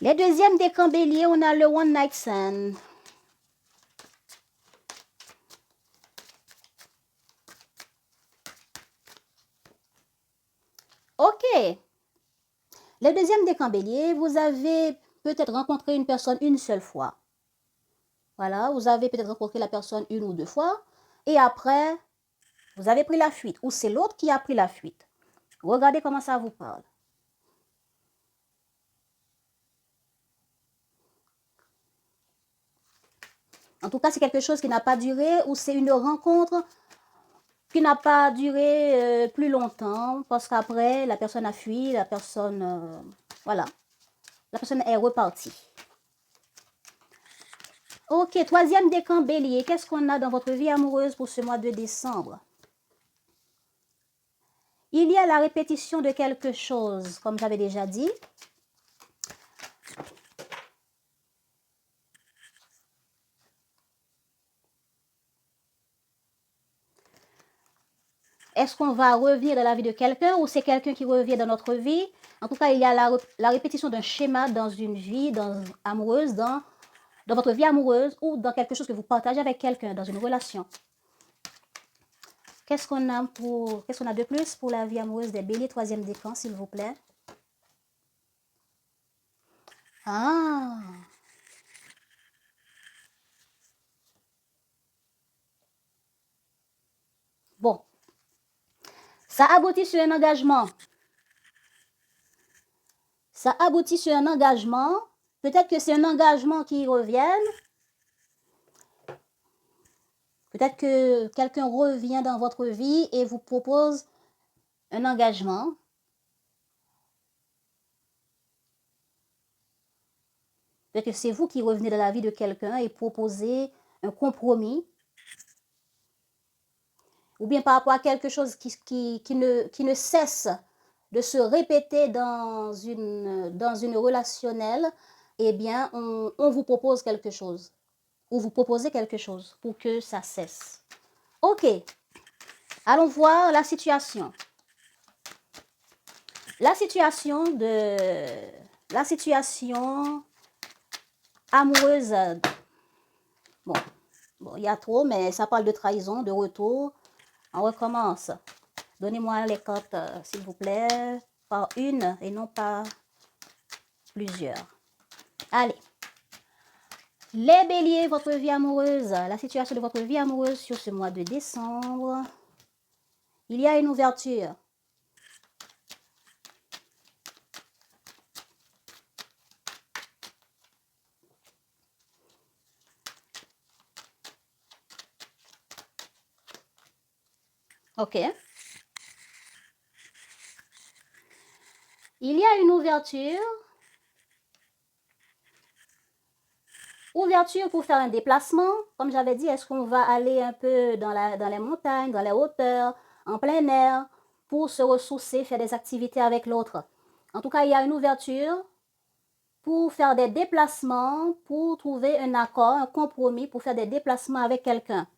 A: Les deuxièmes décans bélier, on a le One Night Stand. Ok. Les deuxièmes décans bélier, vous avez peut-être rencontré une personne une seule fois. Voilà, vous avez peut-être rencontré la personne une ou deux fois. Et après, vous avez pris la fuite. Ou c'est l'autre qui a pris la fuite. Regardez comment ça vous parle. En tout cas, c'est quelque chose qui n'a pas duré ou c'est une rencontre qui n'a pas duré plus longtemps parce qu'après, la personne a fui, la personne, voilà, la personne est repartie. Ok, troisième décan bélier. Qu'est-ce qu'on a dans votre vie amoureuse pour ce mois de décembre? Il y a la répétition de quelque chose, comme j'avais déjà dit. Est-ce qu'on va revenir dans la vie de quelqu'un ou c'est quelqu'un qui revient dans notre vie? En tout cas, il y a la répétition d'un schéma dans une vie amoureuse, dans votre vie amoureuse ou dans quelque chose que vous partagez avec quelqu'un, dans une relation. Qu'est-ce qu'on a de plus pour la vie amoureuse des béliers, troisième décan, s'il vous plaît? Ah! Bon. Ça aboutit sur un engagement. Ça aboutit sur un engagement. Peut-être que c'est un engagement qui revienne. Peut-être que quelqu'un revient dans votre vie et vous propose un engagement. Peut-être que c'est vous qui revenez dans la vie de quelqu'un et proposez un compromis. Ou bien par rapport à quelque chose qui ne cesse de se répéter dans une relationnelle, eh bien, on vous propose quelque chose. Ou vous proposez quelque chose pour que ça cesse. Ok, allons voir la situation. La situation amoureuse. Bon, il y a trop, mais ça parle de trahison, de retour. On recommence. Donnez-moi les cartes, s'il vous plaît, par une et non pas plusieurs. Allez. Les béliers, votre vie amoureuse, la situation de votre vie amoureuse sur ce mois de décembre. Il y a une ouverture. Ok. Il y a une ouverture. Ouverture pour faire un déplacement. Comme j'avais dit, est-ce qu'on va aller un peu dans les montagnes, dans les hauteurs, en plein air, pour se ressourcer, faire des activités avec l'autre. En tout cas, il y a une ouverture pour faire des déplacements, pour trouver un accord, un compromis, pour faire des déplacements avec quelqu'un.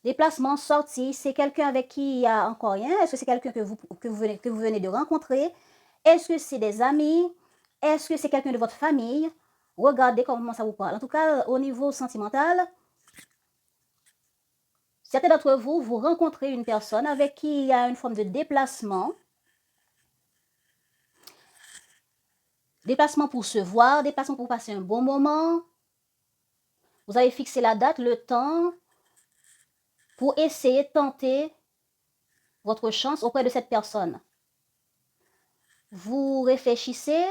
A: Déplacement, sortie, c'est quelqu'un avec qui il y a encore rien? Est-ce que c'est quelqu'un que vous venez de rencontrer? Est-ce que c'est des amis? Est-ce que c'est quelqu'un de votre famille? Regardez comment ça vous parle. En tout cas, au niveau sentimental, certains d'entre vous, vous rencontrez une personne avec qui il y a une forme de déplacement. Déplacement pour se voir, déplacement pour passer un bon moment. Vous avez fixé la date, le temps, pour essayer de tenter votre chance auprès de cette personne. Vous réfléchissez.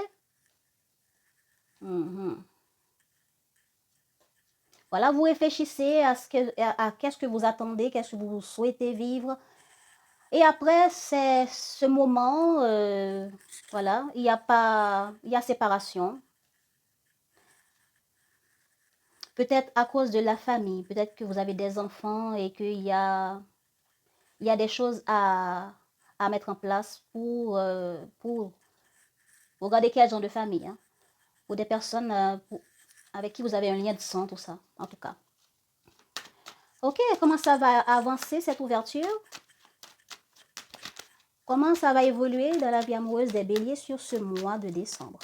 A: Voilà, vous réfléchissez à qu'est-ce que vous attendez, qu'est-ce que vous souhaitez vivre. Et après, c'est ce moment, voilà, il y a séparation. Peut-être à cause de la famille, peut-être que vous avez des enfants et qu'il y a des choses à mettre en place pour regarder quel genre de famille, hein, ou des personnes avec qui vous avez un lien de sang, tout ça, en tout cas. Ok, comment ça va avancer cette ouverture? Comment ça va évoluer dans la vie amoureuse des béliers sur ce mois de décembre?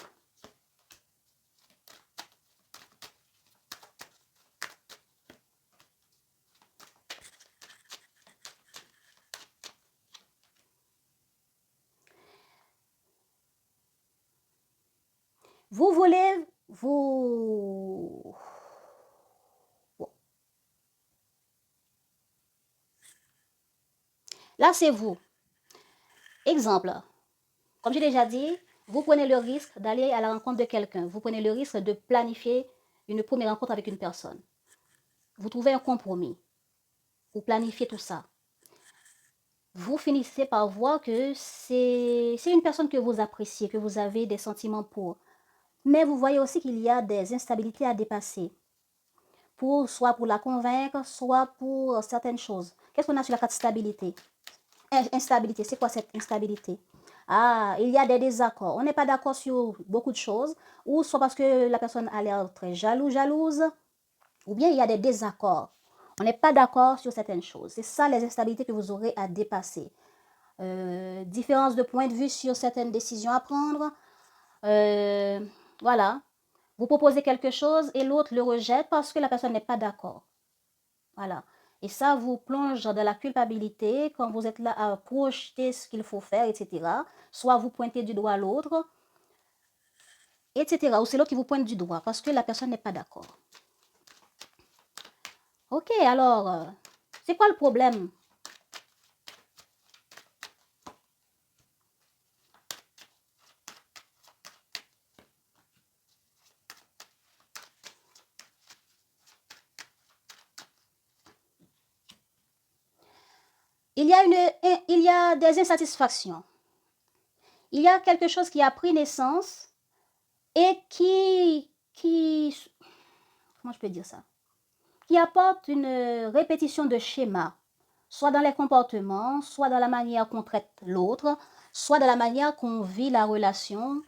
A: Vous voulez vous... Bon. Là, c'est vous. Exemple, comme j'ai déjà dit, vous prenez le risque d'aller à la rencontre de quelqu'un. Vous prenez le risque de planifier une première rencontre avec une personne. Vous trouvez un compromis. Vous planifiez tout ça. Vous finissez par voir que c'est une personne que vous appréciez, que vous avez des sentiments pour. Mais vous voyez aussi qu'il y a des instabilités à dépasser, soit pour la convaincre, soit pour certaines choses. Qu'est-ce qu'on a sur la carte stabilité? Instabilité, c'est quoi cette instabilité? Ah, il y a des désaccords. On n'est pas d'accord sur beaucoup de choses, ou soit parce que la personne a l'air très jalouse, ou bien il y a des désaccords. On n'est pas d'accord sur certaines choses. C'est ça les instabilités que vous aurez à dépasser. Différence de point de vue sur certaines décisions à prendre. Voilà. Vous proposez quelque chose et l'autre le rejette parce que la personne n'est pas d'accord. Voilà. Et ça vous plonge dans la culpabilité quand vous êtes là à projeter ce qu'il faut faire, etc. Soit vous pointez du doigt l'autre, etc. Ou c'est l'autre qui vous pointe du doigt parce que la personne n'est pas d'accord. Ok, alors, c'est quoi le problème? Il y a des insatisfactions. Il y a quelque chose qui a pris naissance et comment je peux dire ça? Qui apporte une répétition de schémas, soit dans les comportements, soit dans la manière qu'on traite l'autre, soit dans la manière qu'on vit la relation,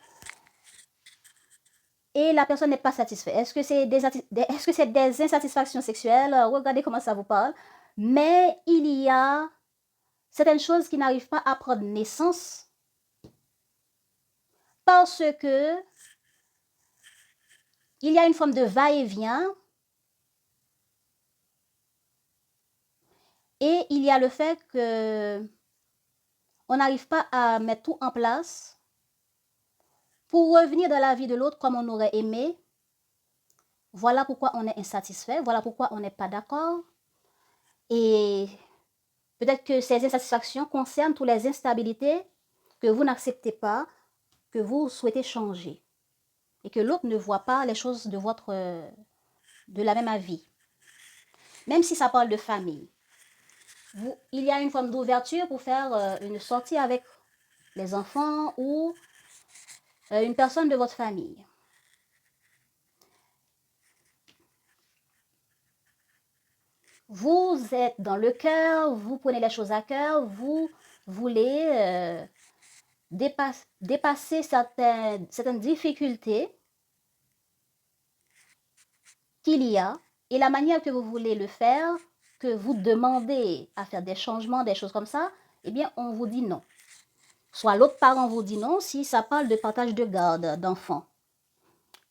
A: et la personne n'est pas satisfaite. Est-ce que c'est des insatisfactions sexuelles? Regardez comment ça vous parle. Mais il y a certaines choses qui n'arrivent pas à prendre naissance parce que il y a une forme de va-et-vient et il y a le fait que on n'arrive pas à mettre tout en place pour revenir dans la vie de l'autre comme on aurait aimé. Voilà pourquoi on est insatisfait, voilà pourquoi on n'est pas d'accord. Et peut-être que ces insatisfactions concernent toutes les instabilités que vous n'acceptez pas, que vous souhaitez changer. Et que l'autre ne voit pas les choses de la même avis. Même si ça parle de famille. Il y a une forme d'ouverture pour faire une sortie avec les enfants ou une personne de votre famille. Vous êtes dans le cœur, vous prenez les choses à cœur, vous voulez dépasser certaines difficultés qu'il y a et la manière que vous voulez le faire, que vous demandez à faire des changements, des choses comme ça, eh bien, on vous dit non. Soit l'autre parent vous dit non si ça parle de partage de garde d'enfants.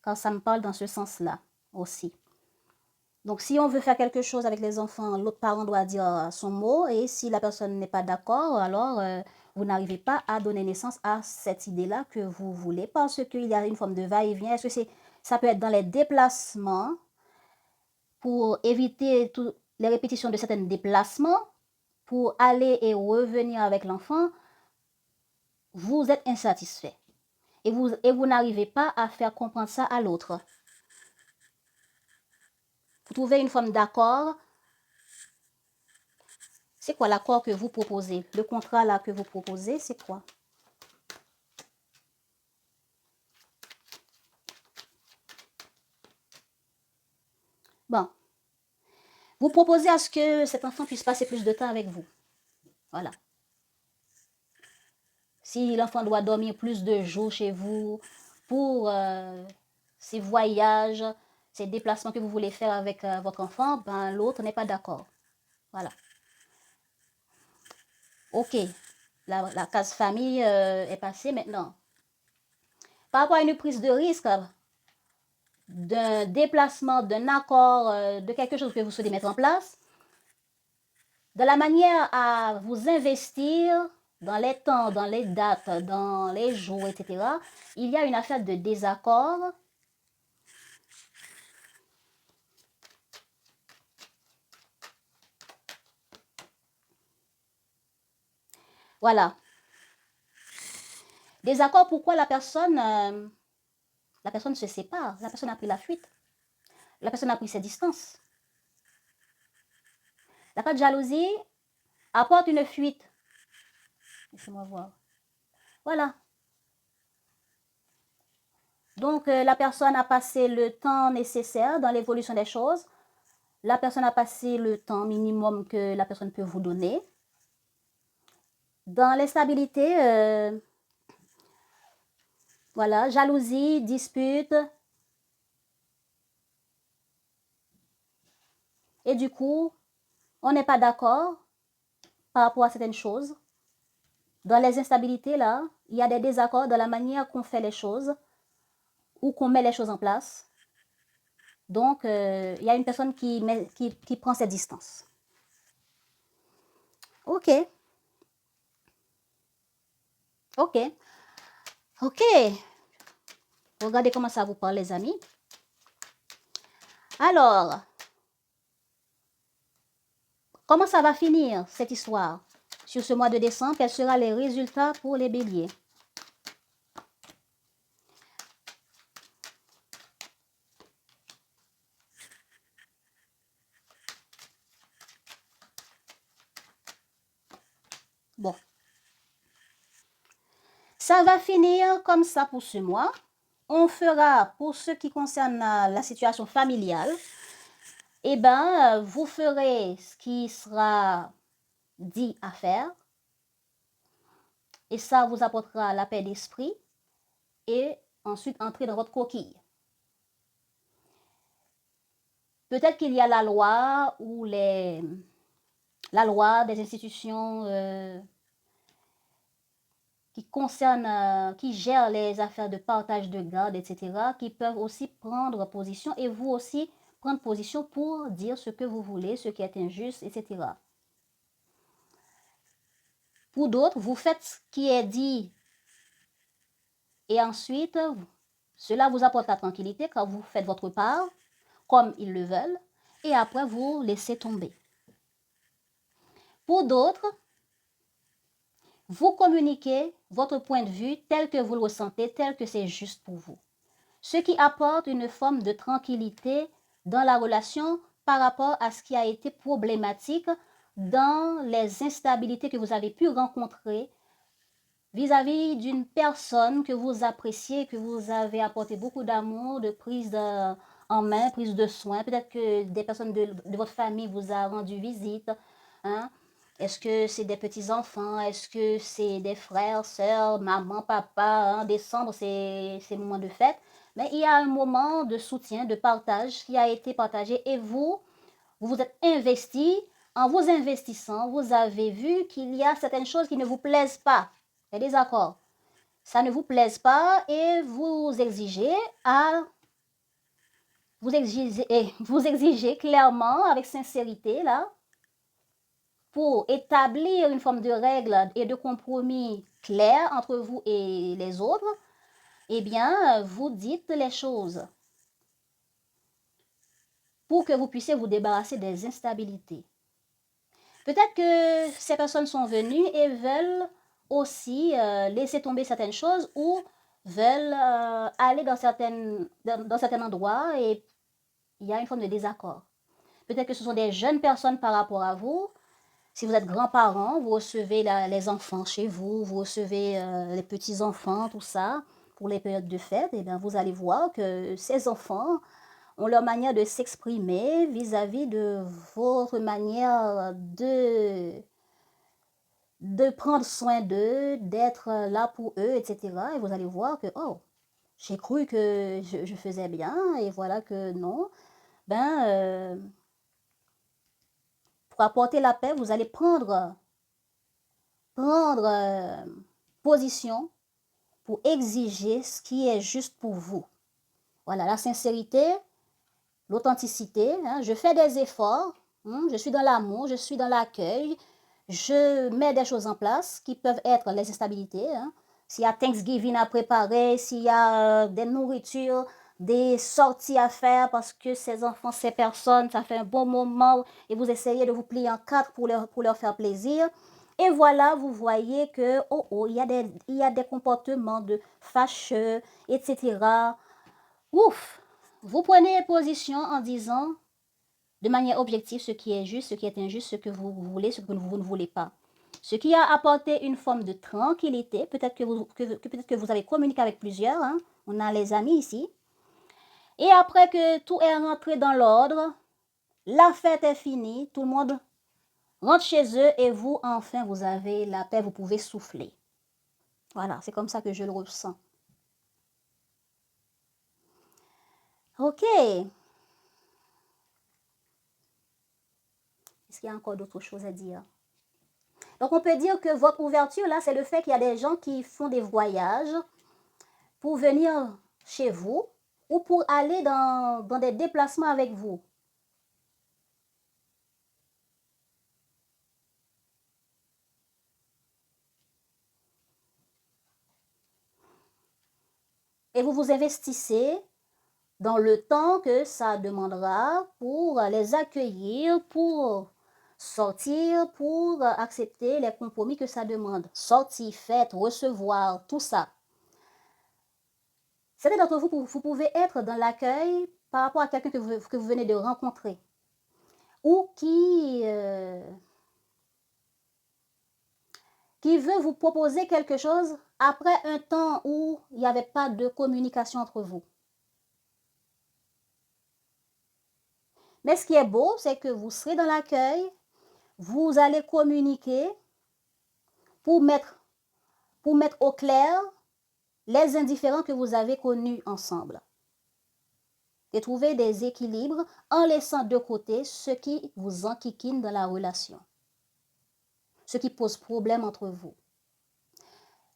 A: Quand ça me parle dans ce sens-là aussi. Donc, si on veut faire quelque chose avec les enfants, l'autre parent doit dire son mot et si la personne n'est pas d'accord, alors vous n'arrivez pas à donner naissance à cette idée-là que vous voulez parce qu'il y a une forme de va-et-vient. Est-ce que ça peut être dans les déplacements pour éviter les répétitions de certains déplacements, pour aller et revenir avec l'enfant, vous êtes insatisfait et vous n'arrivez pas à faire comprendre ça à l'autre. Vous trouvez une forme d'accord. C'est quoi l'accord que vous proposez? Le contrat là que vous proposez, c'est quoi? Bon. Vous proposez à ce que cet enfant puisse passer plus de temps avec vous. Voilà. Si l'enfant doit dormir plus de jours chez vous pour ses voyages, ces déplacements que vous voulez faire avec votre enfant, ben l'autre n'est pas d'accord. Voilà. Ok. La case famille est passée maintenant. Par rapport à une prise de risque, d'un déplacement, d'un accord, de quelque chose que vous souhaitez mettre en place, de la manière à vous investir dans les temps, dans les dates, dans les jours, etc., il y a une affaire de désaccord. Voilà. Désaccord, pourquoi la personne se sépare, la personne a pris la fuite, la personne a pris ses distances. La carte de jalousie apporte une fuite. Laissez-moi voir. Voilà. Donc, la personne a passé le temps nécessaire dans l'évolution des choses. La personne a passé le temps minimum que la personne peut vous donner. Dans l'instabilité, voilà, jalousie, dispute. Et du coup, on n'est pas d'accord par rapport à certaines choses. Dans les instabilités, là, il y a des désaccords dans la manière qu'on fait les choses ou qu'on met les choses en place. Donc, il y a une personne qui prend cette distance. Ok. Ok. Ok. Regardez comment ça vous parle, les amis. Alors, comment ça va finir, cette histoire? Sur ce mois de décembre, quels seront les résultats pour les béliers? Bon. Ça va finir comme ça pour ce mois. On fera, pour ce qui concerne la situation familiale, eh ben, vous ferez ce qui sera dit à faire. Et ça vous apportera la paix d'esprit. Et ensuite, entrer dans votre coquille. Peut-être qu'il y a la loi ou la loi des institutions qui concernent, qui gèrent les affaires de partage de garde, etc., qui peuvent aussi prendre position et vous aussi prendre position pour dire ce que vous voulez, ce qui est injuste, etc. Pour d'autres, vous faites ce qui est dit et ensuite, cela vous apporte la tranquillité quand vous faites votre part, comme ils le veulent, et après, vous laissez tomber. Pour d'autres, vous communiquez votre point de vue tel que vous le ressentez, tel que c'est juste pour vous. Ce qui apporte une forme de tranquillité dans la relation par rapport à ce qui a été problématique dans les instabilités que vous avez pu rencontrer vis-à-vis d'une personne que vous appréciez, que vous avez apporté beaucoup d'amour, de prise en main, prise de soin. Peut-être que des personnes de votre famille vous a rendu visite. Hein? Est-ce que c'est des petits-enfants? Est-ce que c'est des frères, sœurs, maman, papa? Hein? Décembre, c'est moment de fête. Mais il y a un moment de soutien, de partage qui a été partagé et vous vous êtes investi. En vous investissant, vous avez vu qu'il y a certaines choses qui ne vous plaisent pas. Il y a des accords. Ça ne vous plaise pas et vous exigez vous exigez clairement, avec sincérité, là, pour établir une forme de règle et de compromis clair entre vous et les autres, eh bien, vous dites les choses pour que vous puissiez vous débarrasser des instabilités. Peut-être que ces personnes sont venues et veulent aussi laisser tomber certaines choses ou veulent aller dans certains endroits et il y a une forme de désaccord. Peut-être que ce sont des jeunes personnes par rapport à vous. Si vous êtes grands-parents, vous recevez les enfants chez vous, vous recevez les petits-enfants, tout ça, pour les périodes de fête, et bien vous allez voir que ces enfants ont leur manière de s'exprimer vis-à-vis de votre manière de prendre soin d'eux, d'être là pour eux, etc. Et vous allez voir que, oh, j'ai cru que je faisais bien, et voilà que non. Pour apporter la paix, vous allez prendre position pour exiger ce qui est juste pour vous. Voilà, la sincérité, l'authenticité. Hein, je fais des efforts, je suis dans l'amour, je suis dans l'accueil, je mets des choses en place qui peuvent être les instabilités. Hein. S'il y a Thanksgiving à préparer, s'il y a des nourritures, des sorties à faire parce que ces enfants, ces personnes, ça fait un bon moment et vous essayez de vous plier en quatre pour leur faire plaisir. Et voilà, vous voyez que, il y a des comportements de fâcheux, etc. Ouf! Vous prenez position en disant de manière objective ce qui est juste, ce qui est injuste, ce que vous voulez, ce que vous ne voulez pas. Ce qui a apporté une forme de tranquillité, peut-être que vous avez communiqué avec plusieurs, hein? On a les amis ici. Et après que tout est rentré dans l'ordre, la fête est finie, tout le monde rentre chez eux et vous, enfin, vous avez la paix, vous pouvez souffler. Voilà, c'est comme ça que je le ressens. Ok. Est-ce qu'il y a encore d'autres choses à dire? Donc, on peut dire que votre ouverture, là, c'est le fait qu'il y a des gens qui font des voyages pour venir chez vous ou pour aller dans des déplacements avec vous. Et vous vous investissez dans le temps que ça demandera pour les accueillir, pour sortir, pour accepter les compromis que ça demande. Sortir, fête, recevoir, tout ça. Certains d'entre vous, vous pouvez être dans l'accueil par rapport à quelqu'un que vous venez de rencontrer ou qui veut vous proposer quelque chose après un temps où il n'y avait pas de communication entre vous. Mais ce qui est beau, c'est que vous serez dans l'accueil, vous allez communiquer pour mettre au clair les indifférents que vous avez connus ensemble. Et trouver des équilibres en laissant de côté ce qui vous enquiquine dans la relation, ce qui pose problème entre vous.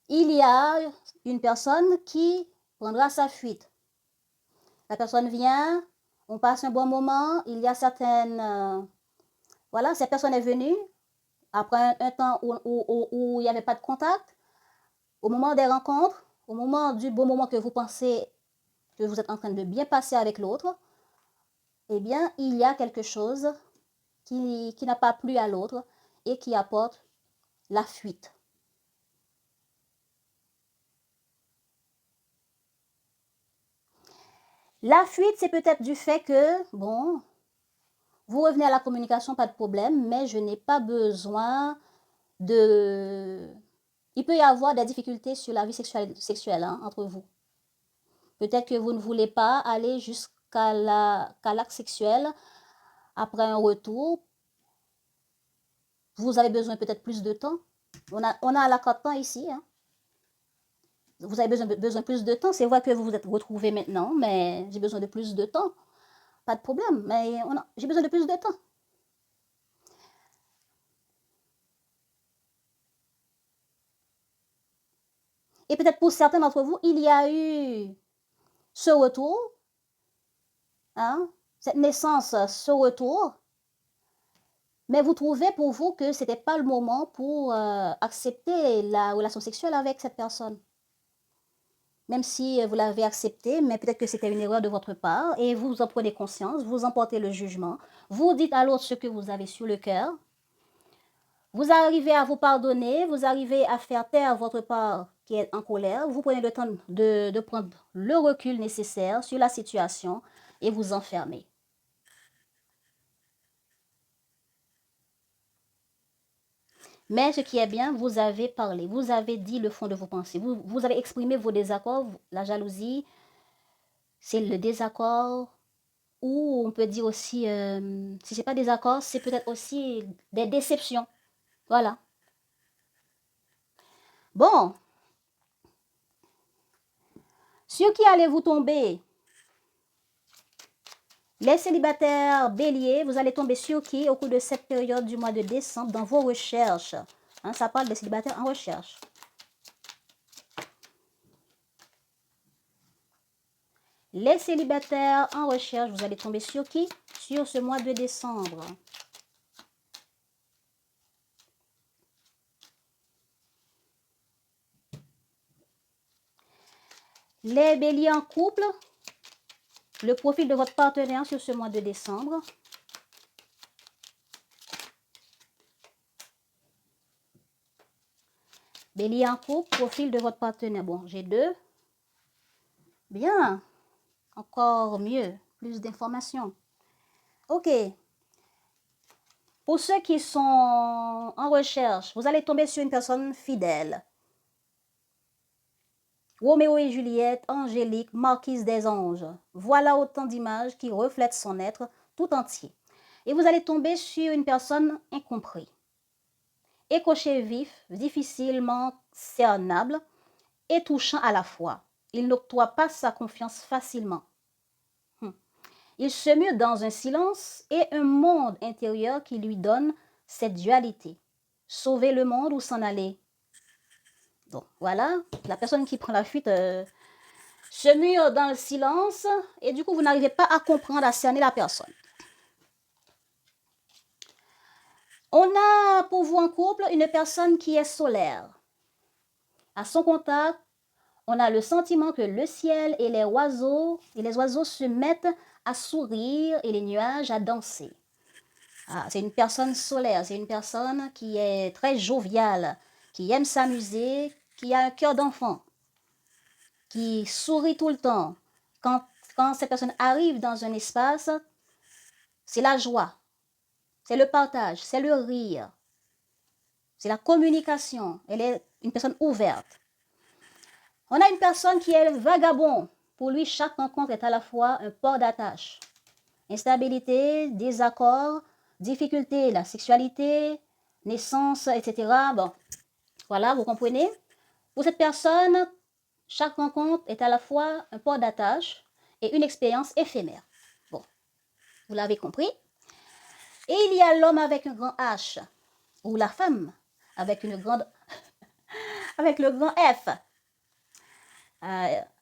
A: Il y a une personne qui prendra sa fuite. La personne vient, on passe un bon moment, il y a certaines... voilà, cette personne est venue après un temps où il n'y avait pas de contact. Au moment des rencontres, au moment du bon moment que vous pensez que vous êtes en train de bien passer avec l'autre, eh bien, il y a quelque chose qui n'a pas plu à l'autre et qui apporte la fuite. La fuite, c'est peut-être du fait que, bon, vous revenez à la communication, pas de problème, mais je n'ai pas besoin de... Il peut y avoir des difficultés sur la vie sexuelle hein, entre vous. Peut-être que vous ne voulez pas aller jusqu'à l'acte sexuel après un retour. Vous avez besoin peut-être plus de temps. On a la carte temps ici. Hein. Vous avez besoin plus de temps. C'est vrai que vous vous êtes retrouvés maintenant, mais j'ai besoin de plus de temps. Pas de problème, mais j'ai besoin de plus de temps. Et peut-être pour certains d'entre vous, il y a eu ce retour, hein, cette naissance, ce retour, mais vous trouvez pour vous que ce n'était pas le moment pour accepter la relation sexuelle avec cette personne. Même si vous l'avez accepté, mais peut-être que c'était une erreur de votre part, et vous en prenez conscience, vous emportez le jugement, vous dites à l'autre ce que vous avez sur le cœur, vous arrivez à vous pardonner, vous arrivez à faire taire votre part qui est en colère, vous prenez le temps de prendre le recul nécessaire sur la situation et vous enfermez. Mais ce qui est bien, vous avez parlé, vous avez dit le fond de vos pensées, vous avez exprimé vos désaccords, la jalousie, c'est le désaccord, ou on peut dire aussi, si ce n'est pas désaccord, c'est peut-être aussi des déceptions. Voilà. Bon, sur qui allez-vous tomber? Les célibataires béliers, vous allez tomber sur qui au cours de cette période du mois de décembre dans vos recherches? Hein, ça parle des célibataires en recherche. Les célibataires en recherche, vous allez tomber sur qui? Sur ce mois de décembre. Les béliers en couple, le profil de votre partenaire sur ce mois de décembre. Bélier en couple, profil de votre partenaire. Bon, j'ai deux. Bien. Encore mieux. Plus d'informations. Ok. Pour ceux qui sont en recherche, vous allez tomber sur une personne fidèle. Roméo et Juliette, Angélique, Marquise des Anges. Voilà autant d'images qui reflètent son être tout entier. Et vous allez tomber sur une personne incomprise. Écoché vif, difficilement cernable et touchant à la fois. Il n'octroie pas sa confiance facilement. Il se mue dans un silence et un monde intérieur qui lui donne cette dualité. Sauver le monde ou s'en aller. Donc voilà, la personne qui prend la fuite se mue dans le silence et du coup vous n'arrivez pas à comprendre, à cerner la personne. On a pour vous en couple une personne qui est solaire. À son contact, on a le sentiment que le ciel et les oiseaux se mettent à sourire et les nuages à danser. Ah, c'est une personne solaire, c'est une personne qui est très joviale, qui aime s'amuser, qui a un cœur d'enfant, qui sourit tout le temps. Quand cette personne arrive dans un espace, c'est la joie, c'est le partage, c'est le rire, c'est la communication. Elle est une personne ouverte. On a une personne qui est vagabond. Pour lui, chaque rencontre est à la fois un port d'attache. Instabilité, désaccord, difficulté, la sexualité, naissance, etc. Bon, voilà, vous comprenez? Pour cette personne, chaque rencontre est à la fois un port d'attache et une expérience éphémère. Bon, vous l'avez compris. Et il y a l'homme avec un grand H, ou la femme avec une grande avec le grand F.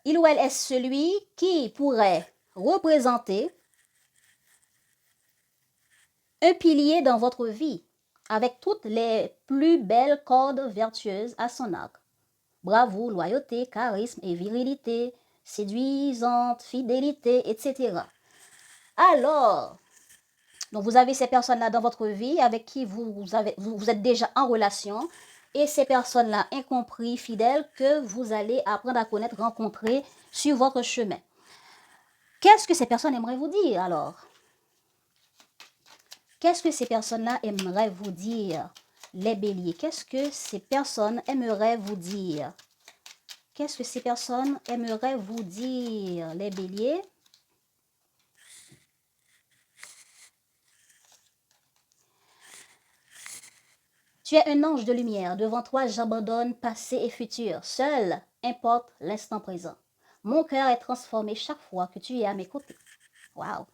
A: Il ou elle est celui qui pourrait représenter un pilier dans votre vie, avec toutes les plus belles cordes vertueuses à son arc. Bravoure, loyauté, charisme et virilité, séduisante, fidélité, etc. Alors, donc vous avez ces personnes-là dans votre vie avec qui vous êtes déjà en relation et ces personnes-là incompris, fidèles, que vous allez apprendre à connaître, rencontrer sur votre chemin. Qu'est-ce que ces personnes aimeraient vous dire alors? Qu'est-ce que ces personnes-là aimeraient vous dire, les béliers? Qu'est-ce que ces personnes aimeraient vous dire? Qu'est-ce que ces personnes aimeraient vous dire, les béliers? Tu es un ange de lumière. Devant toi, j'abandonne passé et futur. Seul importe l'instant présent. Mon cœur est transformé chaque fois que tu es à mes côtés. Waouh!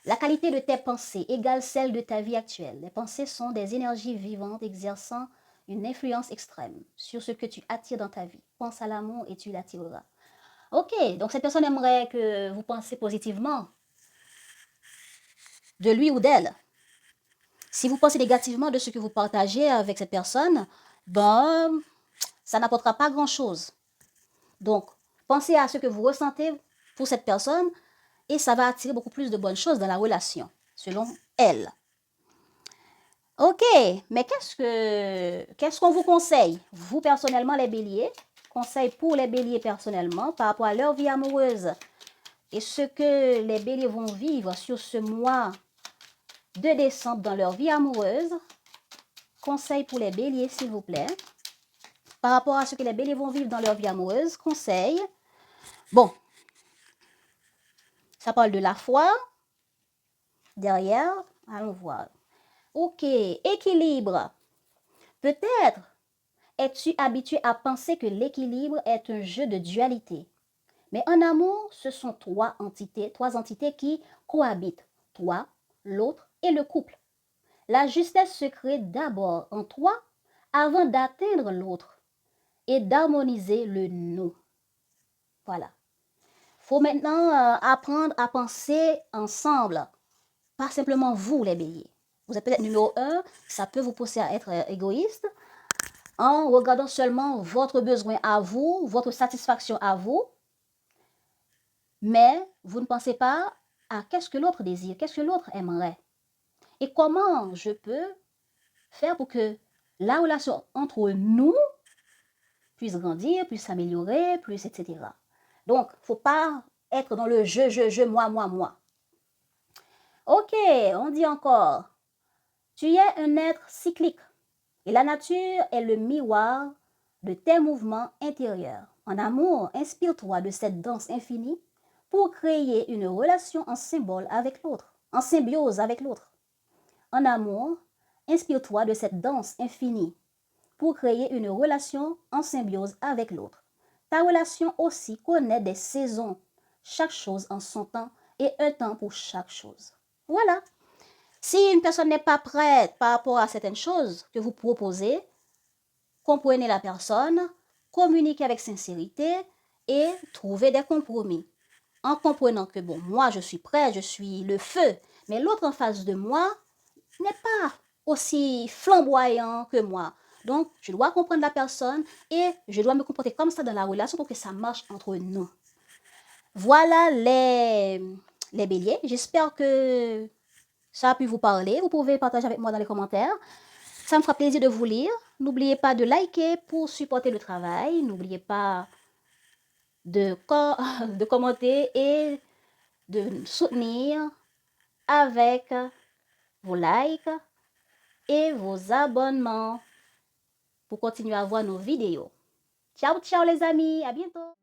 A: La qualité de tes pensées égale celle de ta vie actuelle. Les pensées sont des énergies vivantes exerçant une influence extrême sur ce que tu attires dans ta vie. Pense à l'amour et tu l'attireras. Ok, donc cette personne aimerait que vous pensiez positivement de lui ou d'elle. Si vous pensez négativement de ce que vous partagez avec cette personne, ben, ça n'apportera pas grand-chose. Donc, pensez à ce que vous ressentez pour cette personne et ça va attirer beaucoup plus de bonnes choses dans la relation, selon elle. Ok, mais qu'est-ce qu'on vous conseille? Vous, personnellement, les béliers, conseil pour les béliers personnellement par rapport à leur vie amoureuse et ce que les béliers vont vivre sur ce mois de décembre dans leur vie amoureuse. Conseil pour les béliers, s'il vous plaît. Par rapport à ce que les béliers vont vivre dans leur vie amoureuse, conseil. Bon, ça parle de la foi. Derrière, allons voir. Ok, équilibre. Peut-être es-tu habitué à penser que l'équilibre est un jeu de dualité. Mais en amour, ce sont trois entités qui cohabitent. Toi, l'autre et le couple. La justesse se crée d'abord en toi avant d'atteindre l'autre et d'harmoniser le nous. Voilà. Faut maintenant apprendre à penser ensemble, pas simplement vous les béliers. Vous êtes peut-être numéro 1, ça peut vous pousser à être égoïste en regardant seulement votre besoin à vous, votre satisfaction à vous, mais vous ne pensez pas à qu'est-ce que l'autre désire, qu'est-ce que l'autre aimerait et comment je peux faire pour que la relation entre nous puisse grandir, puisse s'améliorer, puisse, etc. Donc, il ne faut pas être dans le je, moi. Ok, on dit encore, tu es un être cyclique et la nature est le miroir de tes mouvements intérieurs. En amour, inspire-toi de cette danse infinie pour créer une relation en symbole avec l'autre, en symbiose avec l'autre. En amour, inspire-toi de cette danse infinie pour créer une relation en symbiose avec l'autre. Ta relation aussi connaît des saisons, chaque chose en son temps et un temps pour chaque chose. Voilà. Si une personne n'est pas prête par rapport à certaines choses que vous proposez, comprenez la personne, communiquez avec sincérité et trouvez des compromis. En comprenant que, bon, moi, je suis prêt, je suis le feu, mais l'autre en face de moi n'est pas aussi flamboyant que moi. Donc, je dois comprendre la personne et je dois me comporter comme ça dans la relation pour que ça marche entre nous. Voilà les béliers. J'espère que ça a pu vous parler. Vous pouvez partager avec moi dans les commentaires. Ça me fera plaisir de vous lire. N'oubliez pas de liker pour supporter le travail. N'oubliez pas de commenter et de soutenir avec vos likes et vos abonnements pour continuer à voir nos vidéos. Ciao, ciao les amis, à bientôt.